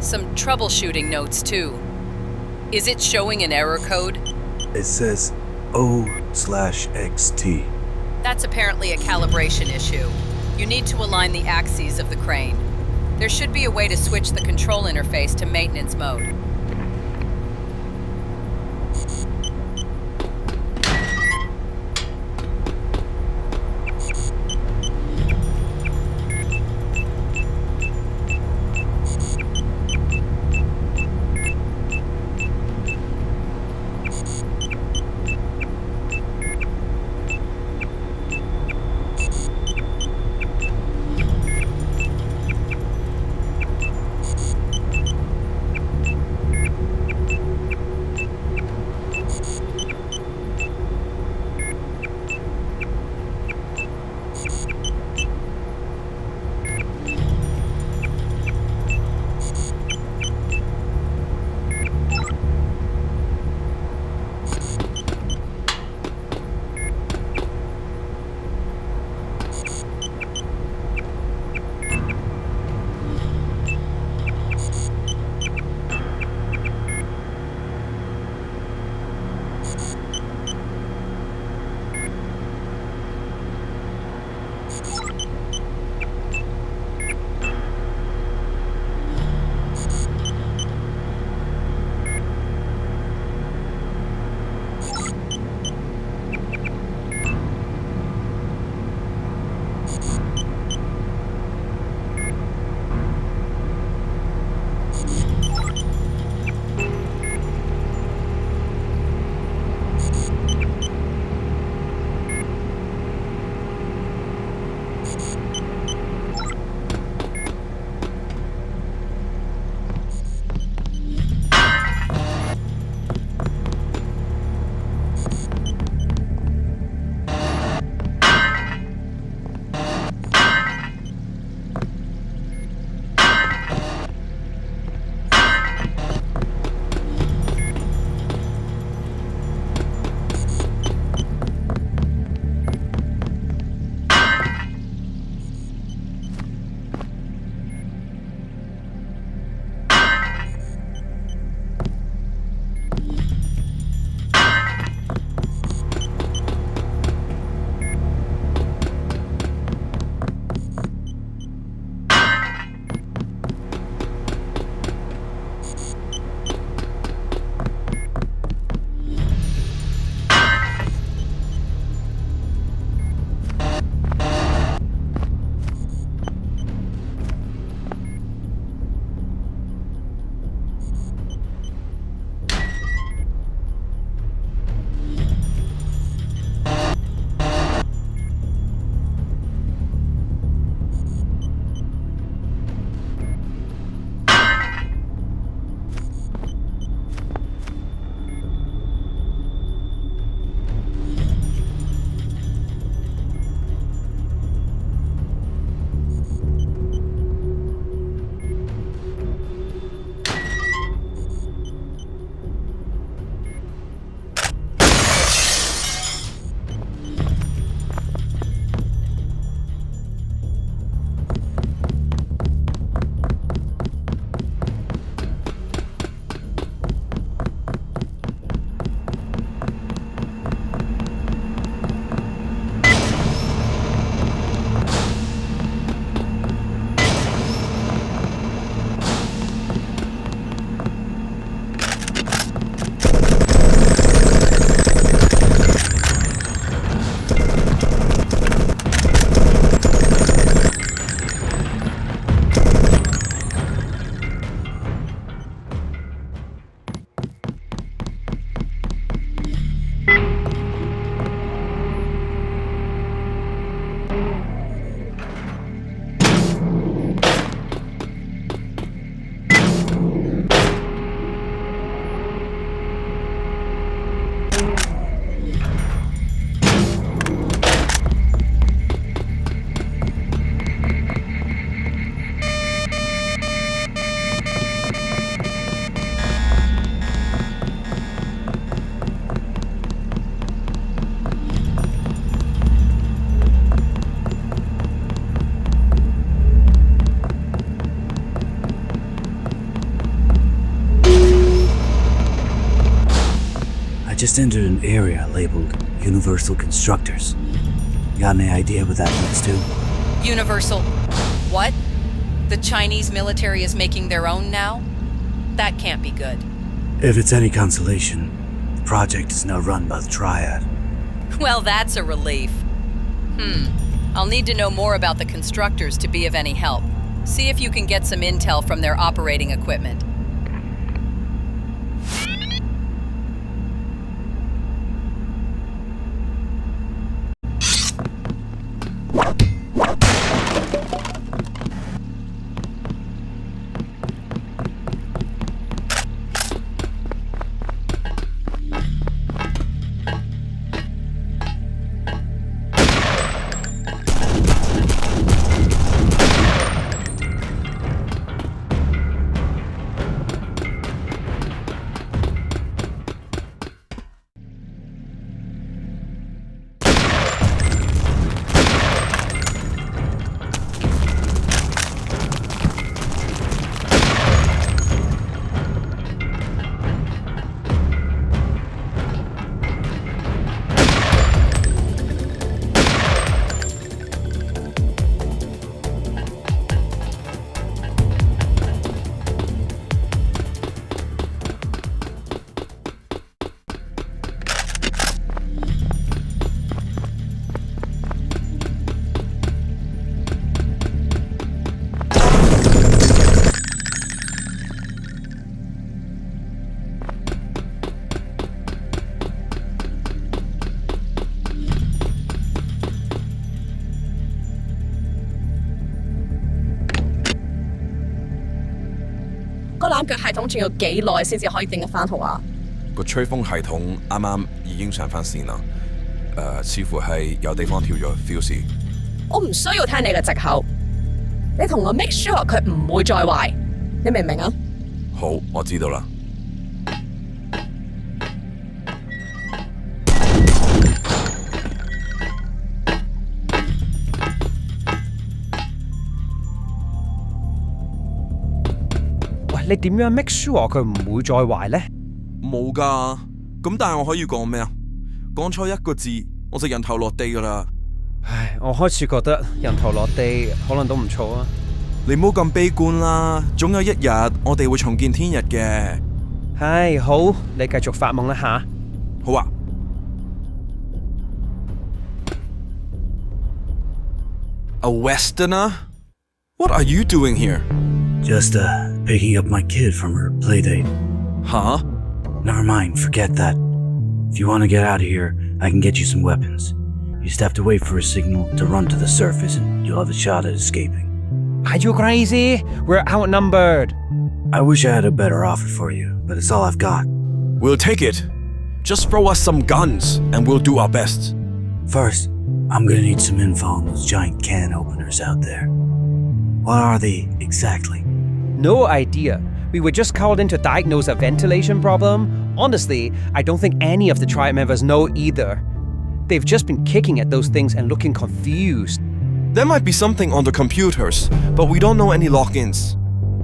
Q: Some troubleshooting notes, too. Is it showing an error code?
P: It says O/XT.
Q: That's apparently a calibration issue. You need to align the axes of the crane. There should be a way to switch the control interface to maintenance mode.
P: just entered an area labeled Universal Constructors. Got any idea what that leads to?
Q: Universal. What? The Chinese military is making their own now? That can't be good.
P: If it's any consolation, the project is now run by the Triad.
Q: Well, that's a relief. I'll need to know more about the Constructors to be of any help. See if you can get some intel from their operating equipment.
U: Cái 系統仲要幾耐先至可以定得翻好啊？
V: 個吹風系統啱啱已經上翻線啦，似乎係有地方跳咗 fuse。
U: 我唔需要聽你嘅藉口，你同我 make sure 佢唔會再壞，你明唔明啊？
V: 好，我知道啦。
W: 你點樣 make sure 佢唔會再壞呢？
V: 冇㗎，咁但係我可以講咩啊？講錯一個字，我就人頭落地㗎啦。
W: 唉，我開始覺得人頭落地可能都唔錯啊。
V: 你唔好咁悲觀啦，總有一日我哋會重見天日嘅。
W: 唉，好，你繼續發夢啦吓。
V: 好啊。A Westerner? What are you doing here?
P: Just, picking up my kid from her playdate.
V: Huh?
P: Never mind, forget that. If you want to get out of here, I can get you some weapons. You just have to wait for a signal to run to the surface and you'll have a shot at escaping.
W: Are you crazy? We're outnumbered.
P: I wish I had a better offer for you, but it's all I've got.
V: We'll take it. Just throw us some guns and we'll do our best.
P: First, I'm gonna need some info on those giant can openers out there. What are they exactly?
W: No idea. We were just called in to diagnose a ventilation problem. Honestly, I don't think any of the tribe members know either. They've just been kicking at those things and looking confused.
V: There might be something on the computers, but we don't know any logins.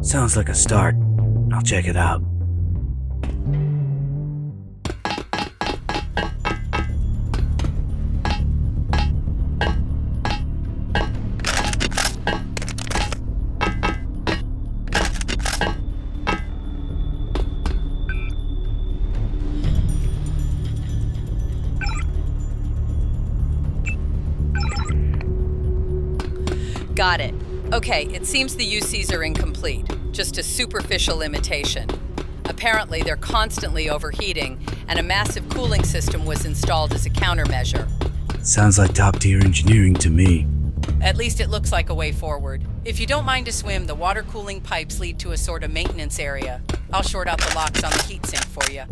P: Sounds like a start. I'll check it out.
Q: Got it. Okay, it seems the UCs are incomplete. Just a superficial imitation. Apparently, they're constantly overheating, and a massive cooling system was installed as a countermeasure.
P: Sounds like top-tier engineering to me.
Q: At least it looks like a way forward. If you don't mind to swim, the water cooling pipes lead to a sort of maintenance area. I'll short out the locks on the heatsink for you.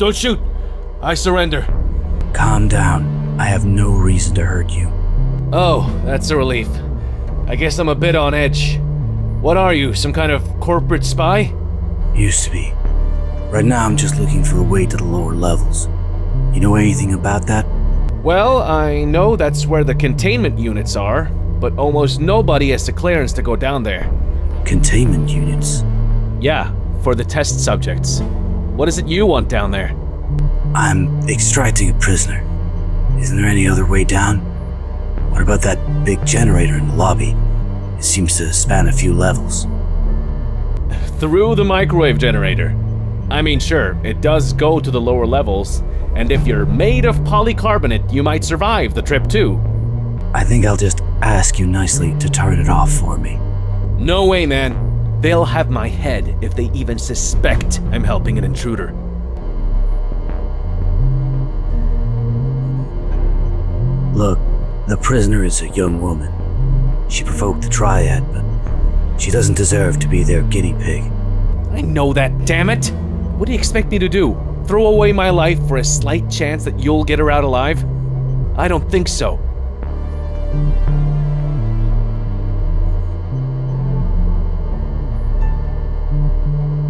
P: Don't shoot! I surrender. Calm down. I have no reason to hurt you.
D: Oh, that's a relief. I guess I'm a bit on edge. What are you, some kind of corporate spy?
P: Used to be. Right now I'm just looking for a way to the lower levels. You know anything about that?
D: Well, I know that's where the containment units are, but almost nobody has the clearance to go down there.
P: Containment units?
D: Yeah, for the test subjects. What is it you want down there?
P: I'm extracting a prisoner. Isn't there any other way down? What about that big generator in the lobby? It seems to span a few levels.
D: Through the microwave generator. I mean, sure, it does go to the lower levels, and if you're made of polycarbonate, you might survive the trip too.
P: I think I'll just ask you nicely to turn it off for me.
D: No way, man. They'll have my head if they even suspect I'm helping an intruder.
P: Look, the prisoner is a young woman. She provoked the Triad, but she doesn't deserve to be their guinea pig.
D: I know that, damn it! What do you expect me to do? Throw away my life for a slight chance that you'll get her out alive? I don't think so.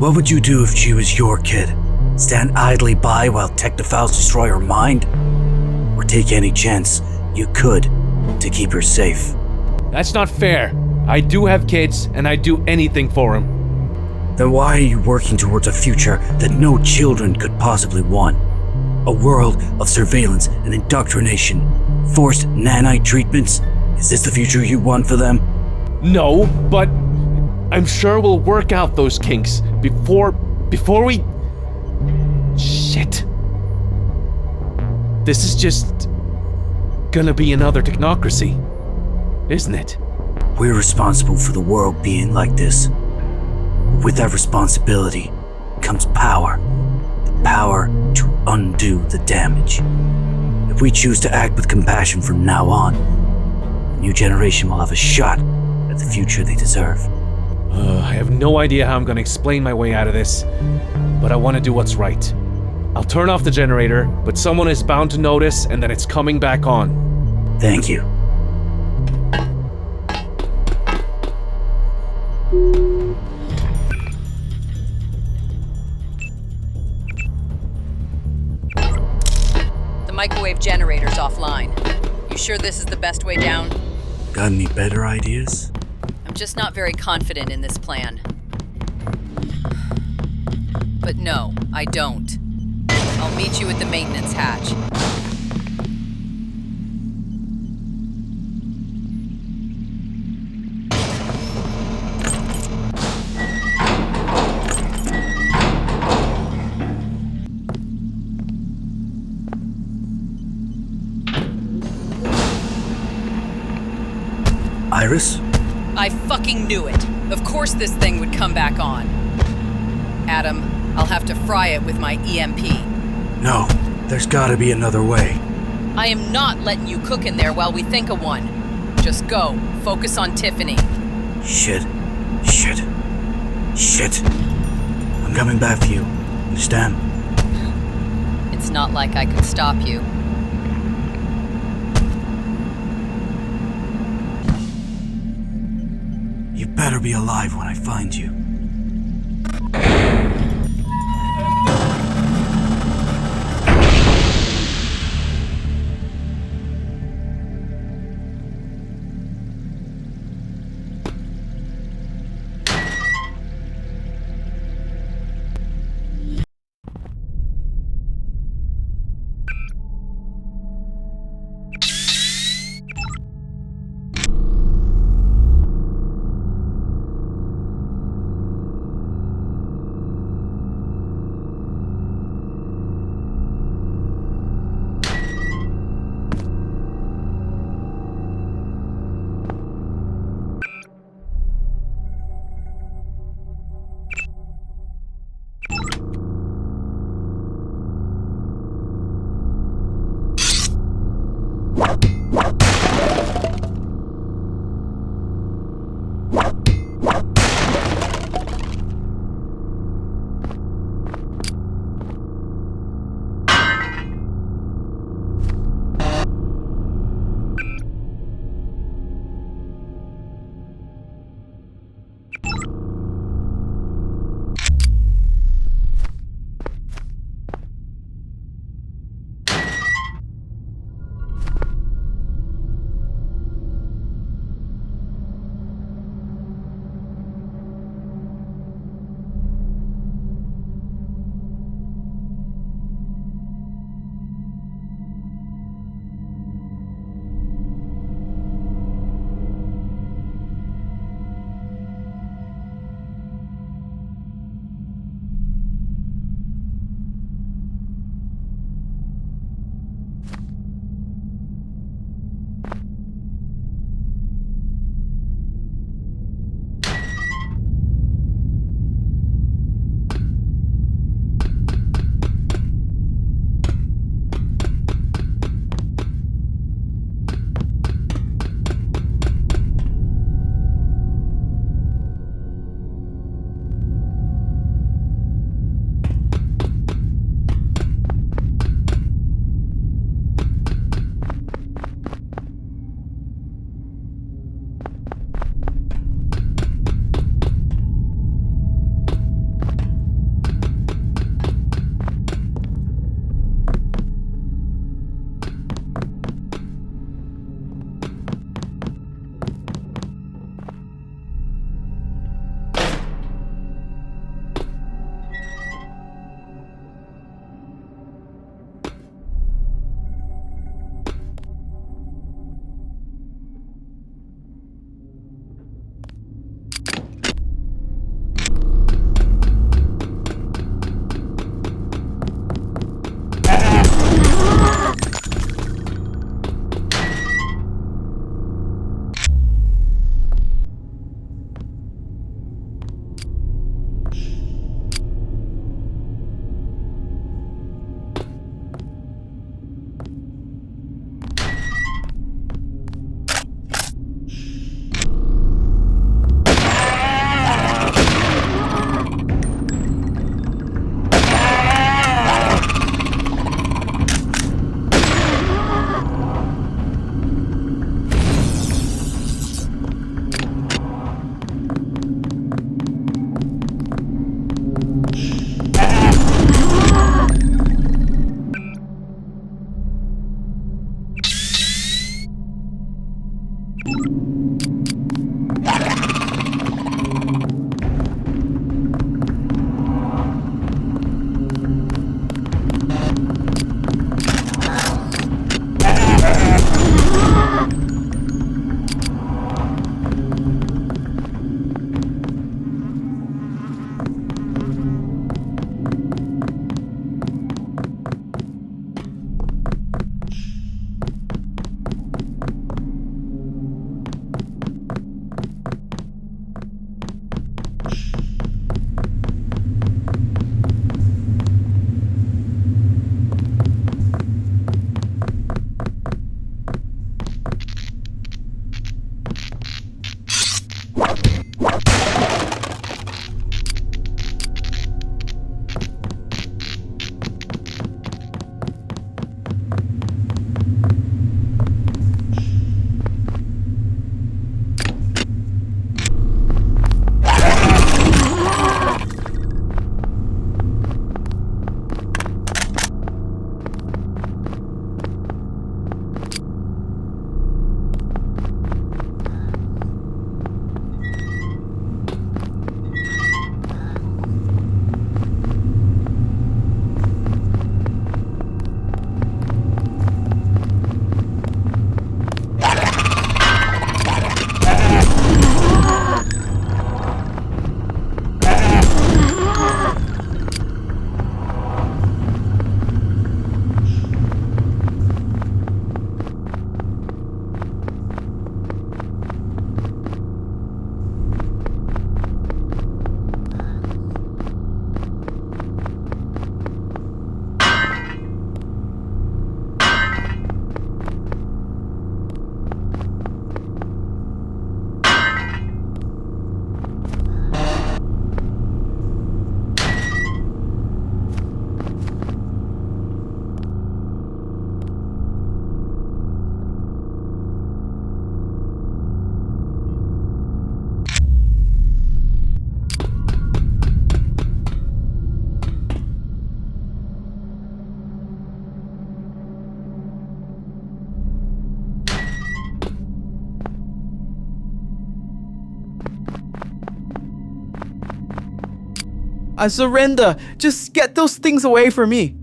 P: What would you do if she was your kid? Stand idly by while technophiles destroy her mind? Or take any chance you could to keep her safe?
D: That's not fair. I do have kids, and I'd do anything for them.
P: Then why are you working towards a future that no children could possibly want? A world of surveillance and indoctrination, forced nanite treatments? Is this the future you want for them?
D: No, but I'm sure we'll work out those kinks before we... Shit. This is just gonna be another technocracy, isn't it?
P: We're responsible for the world being like this. With that responsibility comes power. The power to undo the damage. If we choose to act with compassion from now on, the new generation will have a shot at the future they deserve.
D: I have no idea how I'm gonna explain my way out of this, but I want to do what's right. I'll turn off the generator, but someone is bound to notice and then it's coming back on.
P: Thank you.
Q: The microwave generator's offline. You sure this is the best way down?
P: Got any better ideas?
Q: I'm just not very confident in this plan. But no, I don't. I'll meet you at the maintenance hatch.
P: Iris?
Q: I fucking knew it. Of course this thing would come back on. Adam, I'll have to fry it with my EMP.
P: No, there's gotta be another way.
Q: I am not letting you cook in there while we think of one. Just go. Focus on Tiffany.
P: Shit. I'm coming back for you. Understand?
Q: It's not like I could stop you.
P: You better be alive when I find you.
E: I surrender. Just get those things away from me.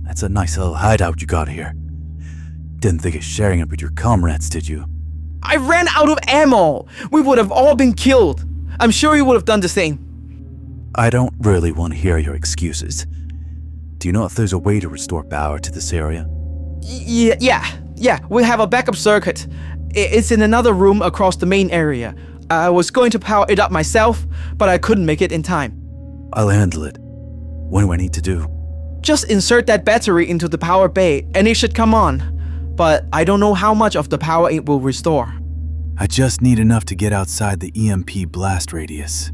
G: That's a nice little hideout you got here. Didn't think of sharing it with your comrades, did you?
E: I ran out of ammo. We would have all been killed. I'm sure you would have done the same.
G: I don't really want to hear your excuses. Do you know if there's a way to restore power to this area?
E: Yeah, we have a backup circuit. It's in another room across the main area. I was going to power it up myself, but I couldn't make it in time.
G: I'll handle it. What do I need to do?
E: Just insert that battery into the power bay and it should come on. But I don't know how much of the power it will restore.
G: I just need enough to get outside the EMP blast radius.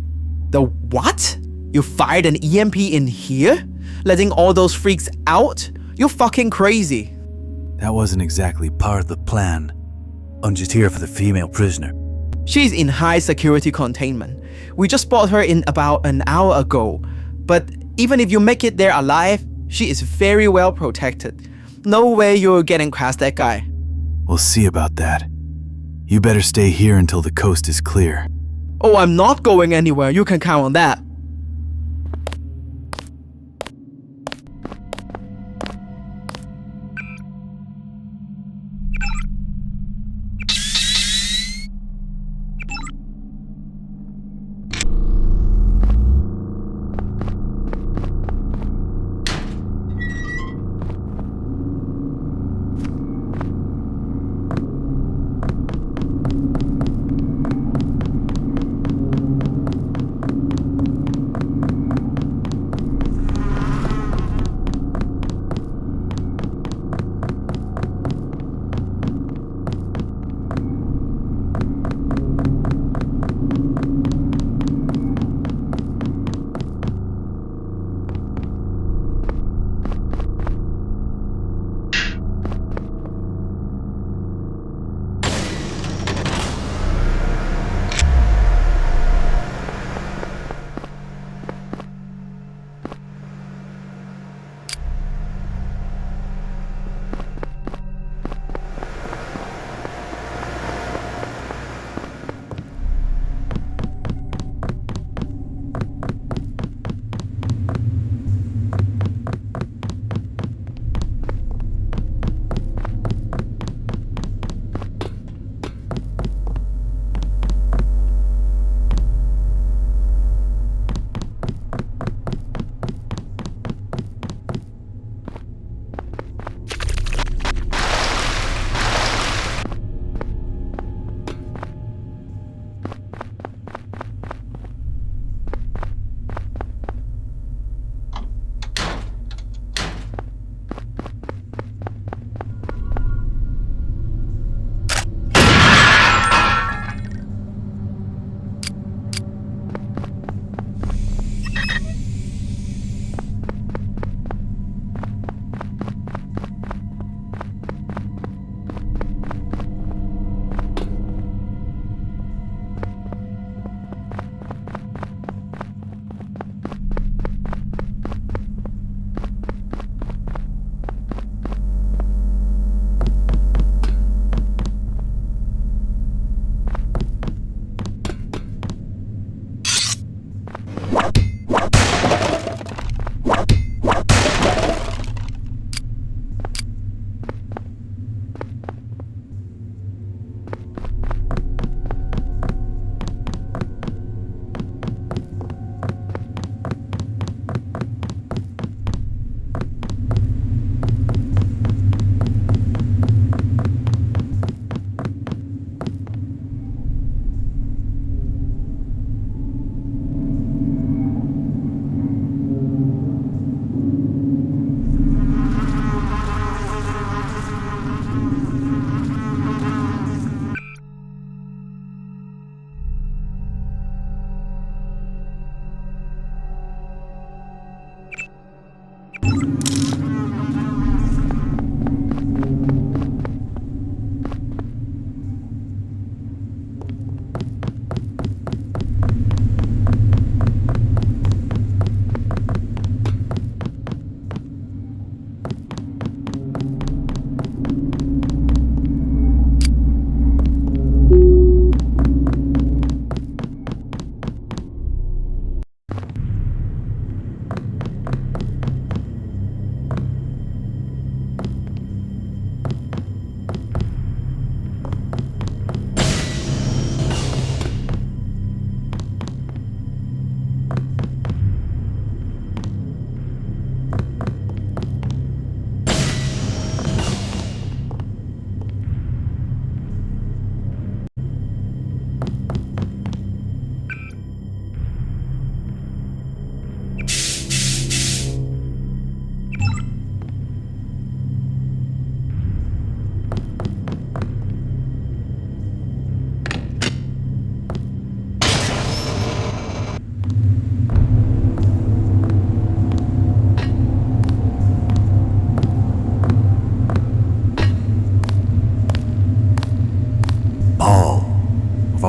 E: The what? You fired an EMP in here? Letting all those freaks out? You're fucking crazy.
G: That wasn't exactly part of the plan. I'm just here for the female prisoner.
E: She's in high security containment. We just brought her in about an hour ago. But even if you make it there alive, she is very well protected. No way you're getting past that guy.
G: We'll see about that. You better stay here until the coast is clear.
E: Oh, I'm not going anywhere. You can count on that.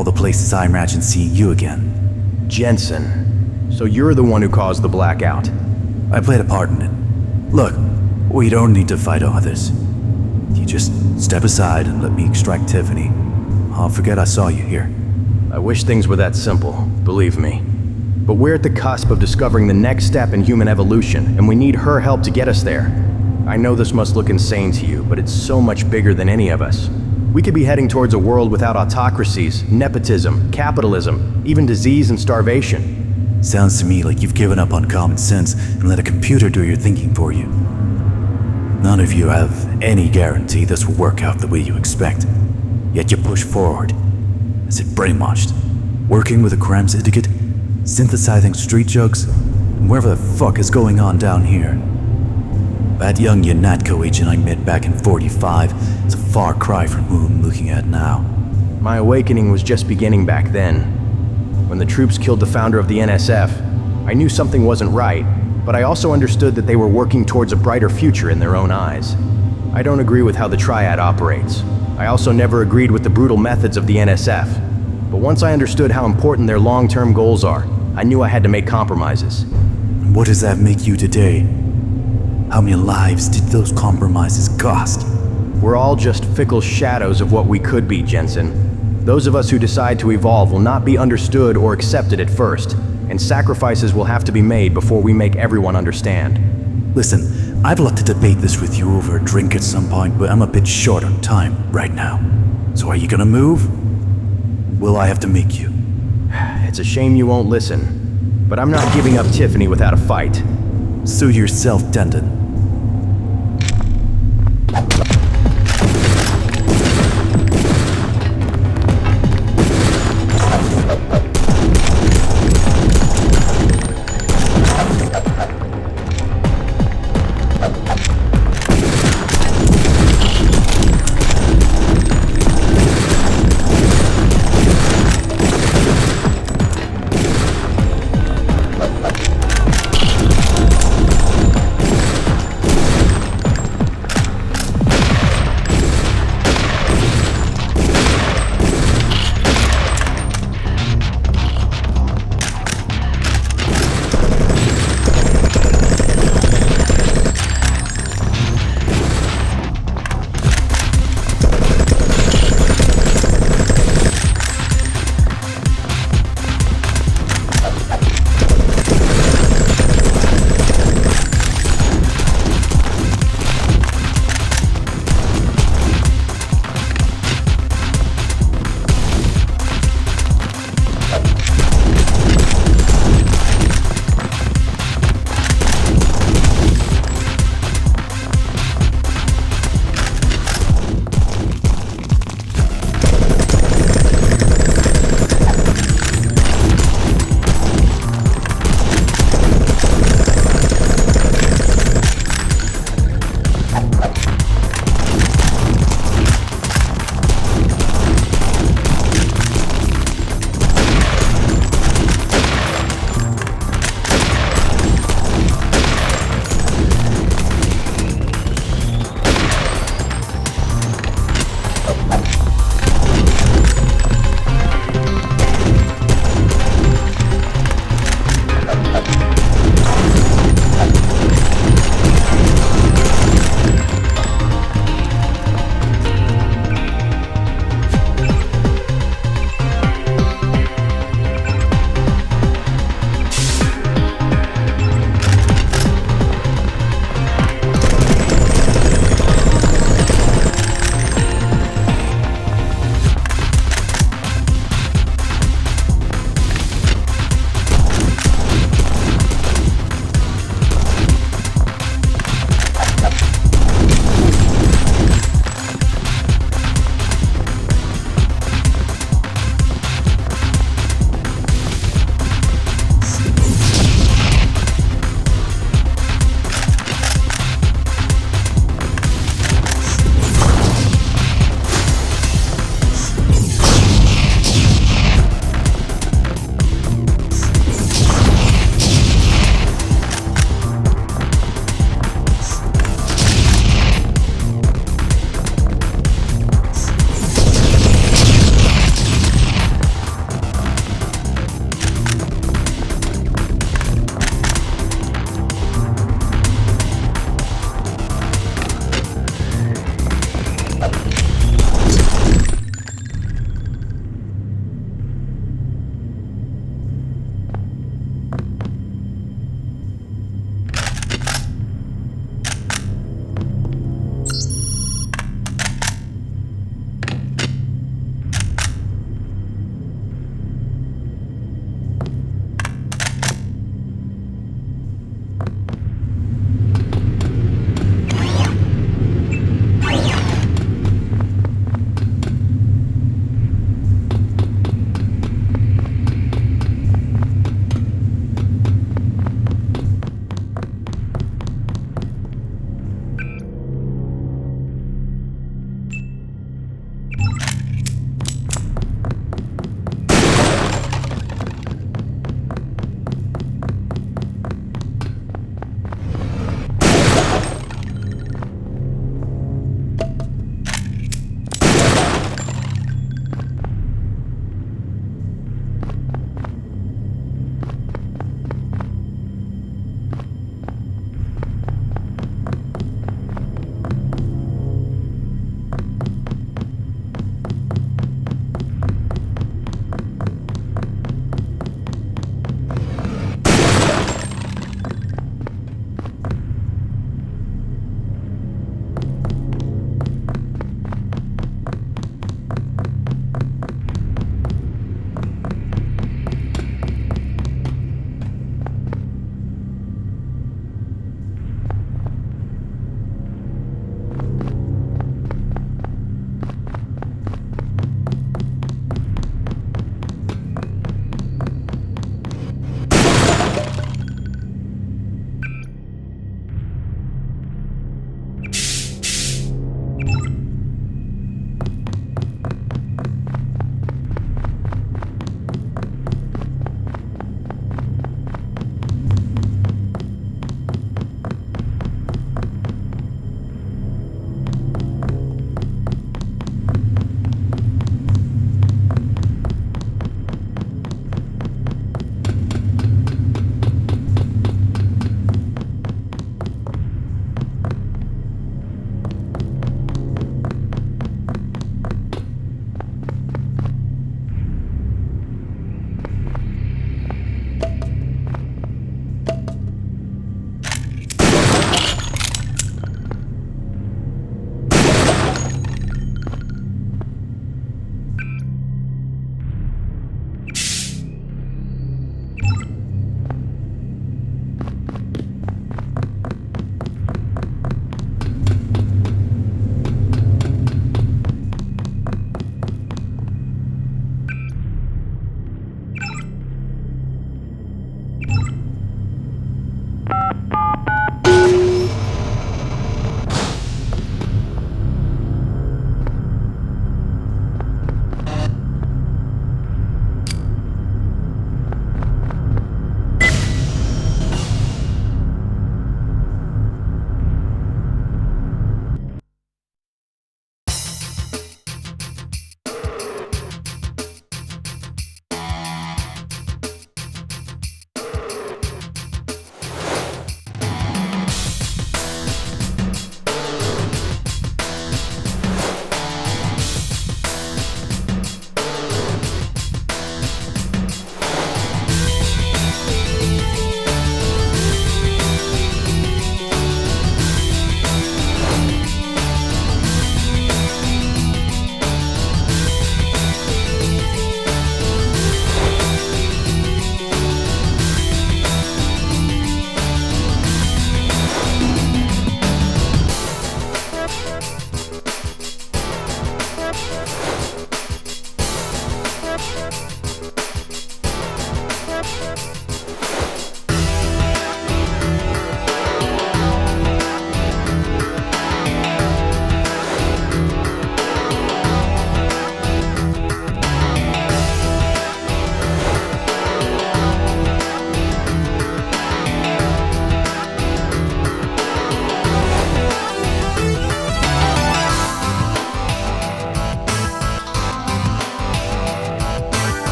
G: all the places I imagine seeing you again.
F: Jensen, so you're the one who caused the blackout.
G: I played a part in it. Look, we don't need to fight over this. You just step aside and let me extract Tiffany. I'll forget I saw you here.
F: I wish things were that simple, believe me. But we're at the cusp of discovering the next step in human evolution, and we need her help to get us there. I know this must look insane to you, but it's so much bigger than any of us. We could be heading towards a world without autocracies, nepotism, capitalism, even disease and starvation.
G: Sounds to me like you've given up on common sense and let a computer do your thinking for you. None of you have any guarantee this will work out the way you expect. Yet you push forward. Is it brainwashed? Working with a crime syndicate? Synthesizing street jugs? And whatever the fuck is going on down here? That young UNATCO agent I met back in 45 is a far cry from who I'm looking at now.
F: My awakening was just beginning back then. When the troops killed the founder of the NSF, I knew something wasn't right, but I also understood that they were working towards a brighter future in their own eyes. I don't agree with how the Triad operates. I also never agreed with the brutal methods of the NSF. But once I understood how important their long-term goals are, I knew I had to make compromises.
G: What does that make you today? How many lives did those compromises cost?
F: We're all just fickle shadows of what we could be, Jensen. Those of us who decide to evolve will not be understood or accepted at first, and sacrifices will have to be made before we make everyone understand.
G: Listen, I'd love to debate this with you over a drink at some point, but I'm a bit short on time right now. So are you gonna move? Will I have to make you?
F: It's a shame you won't listen, but I'm not giving up Tiffany without a fight.
G: Suit yourself, Denton.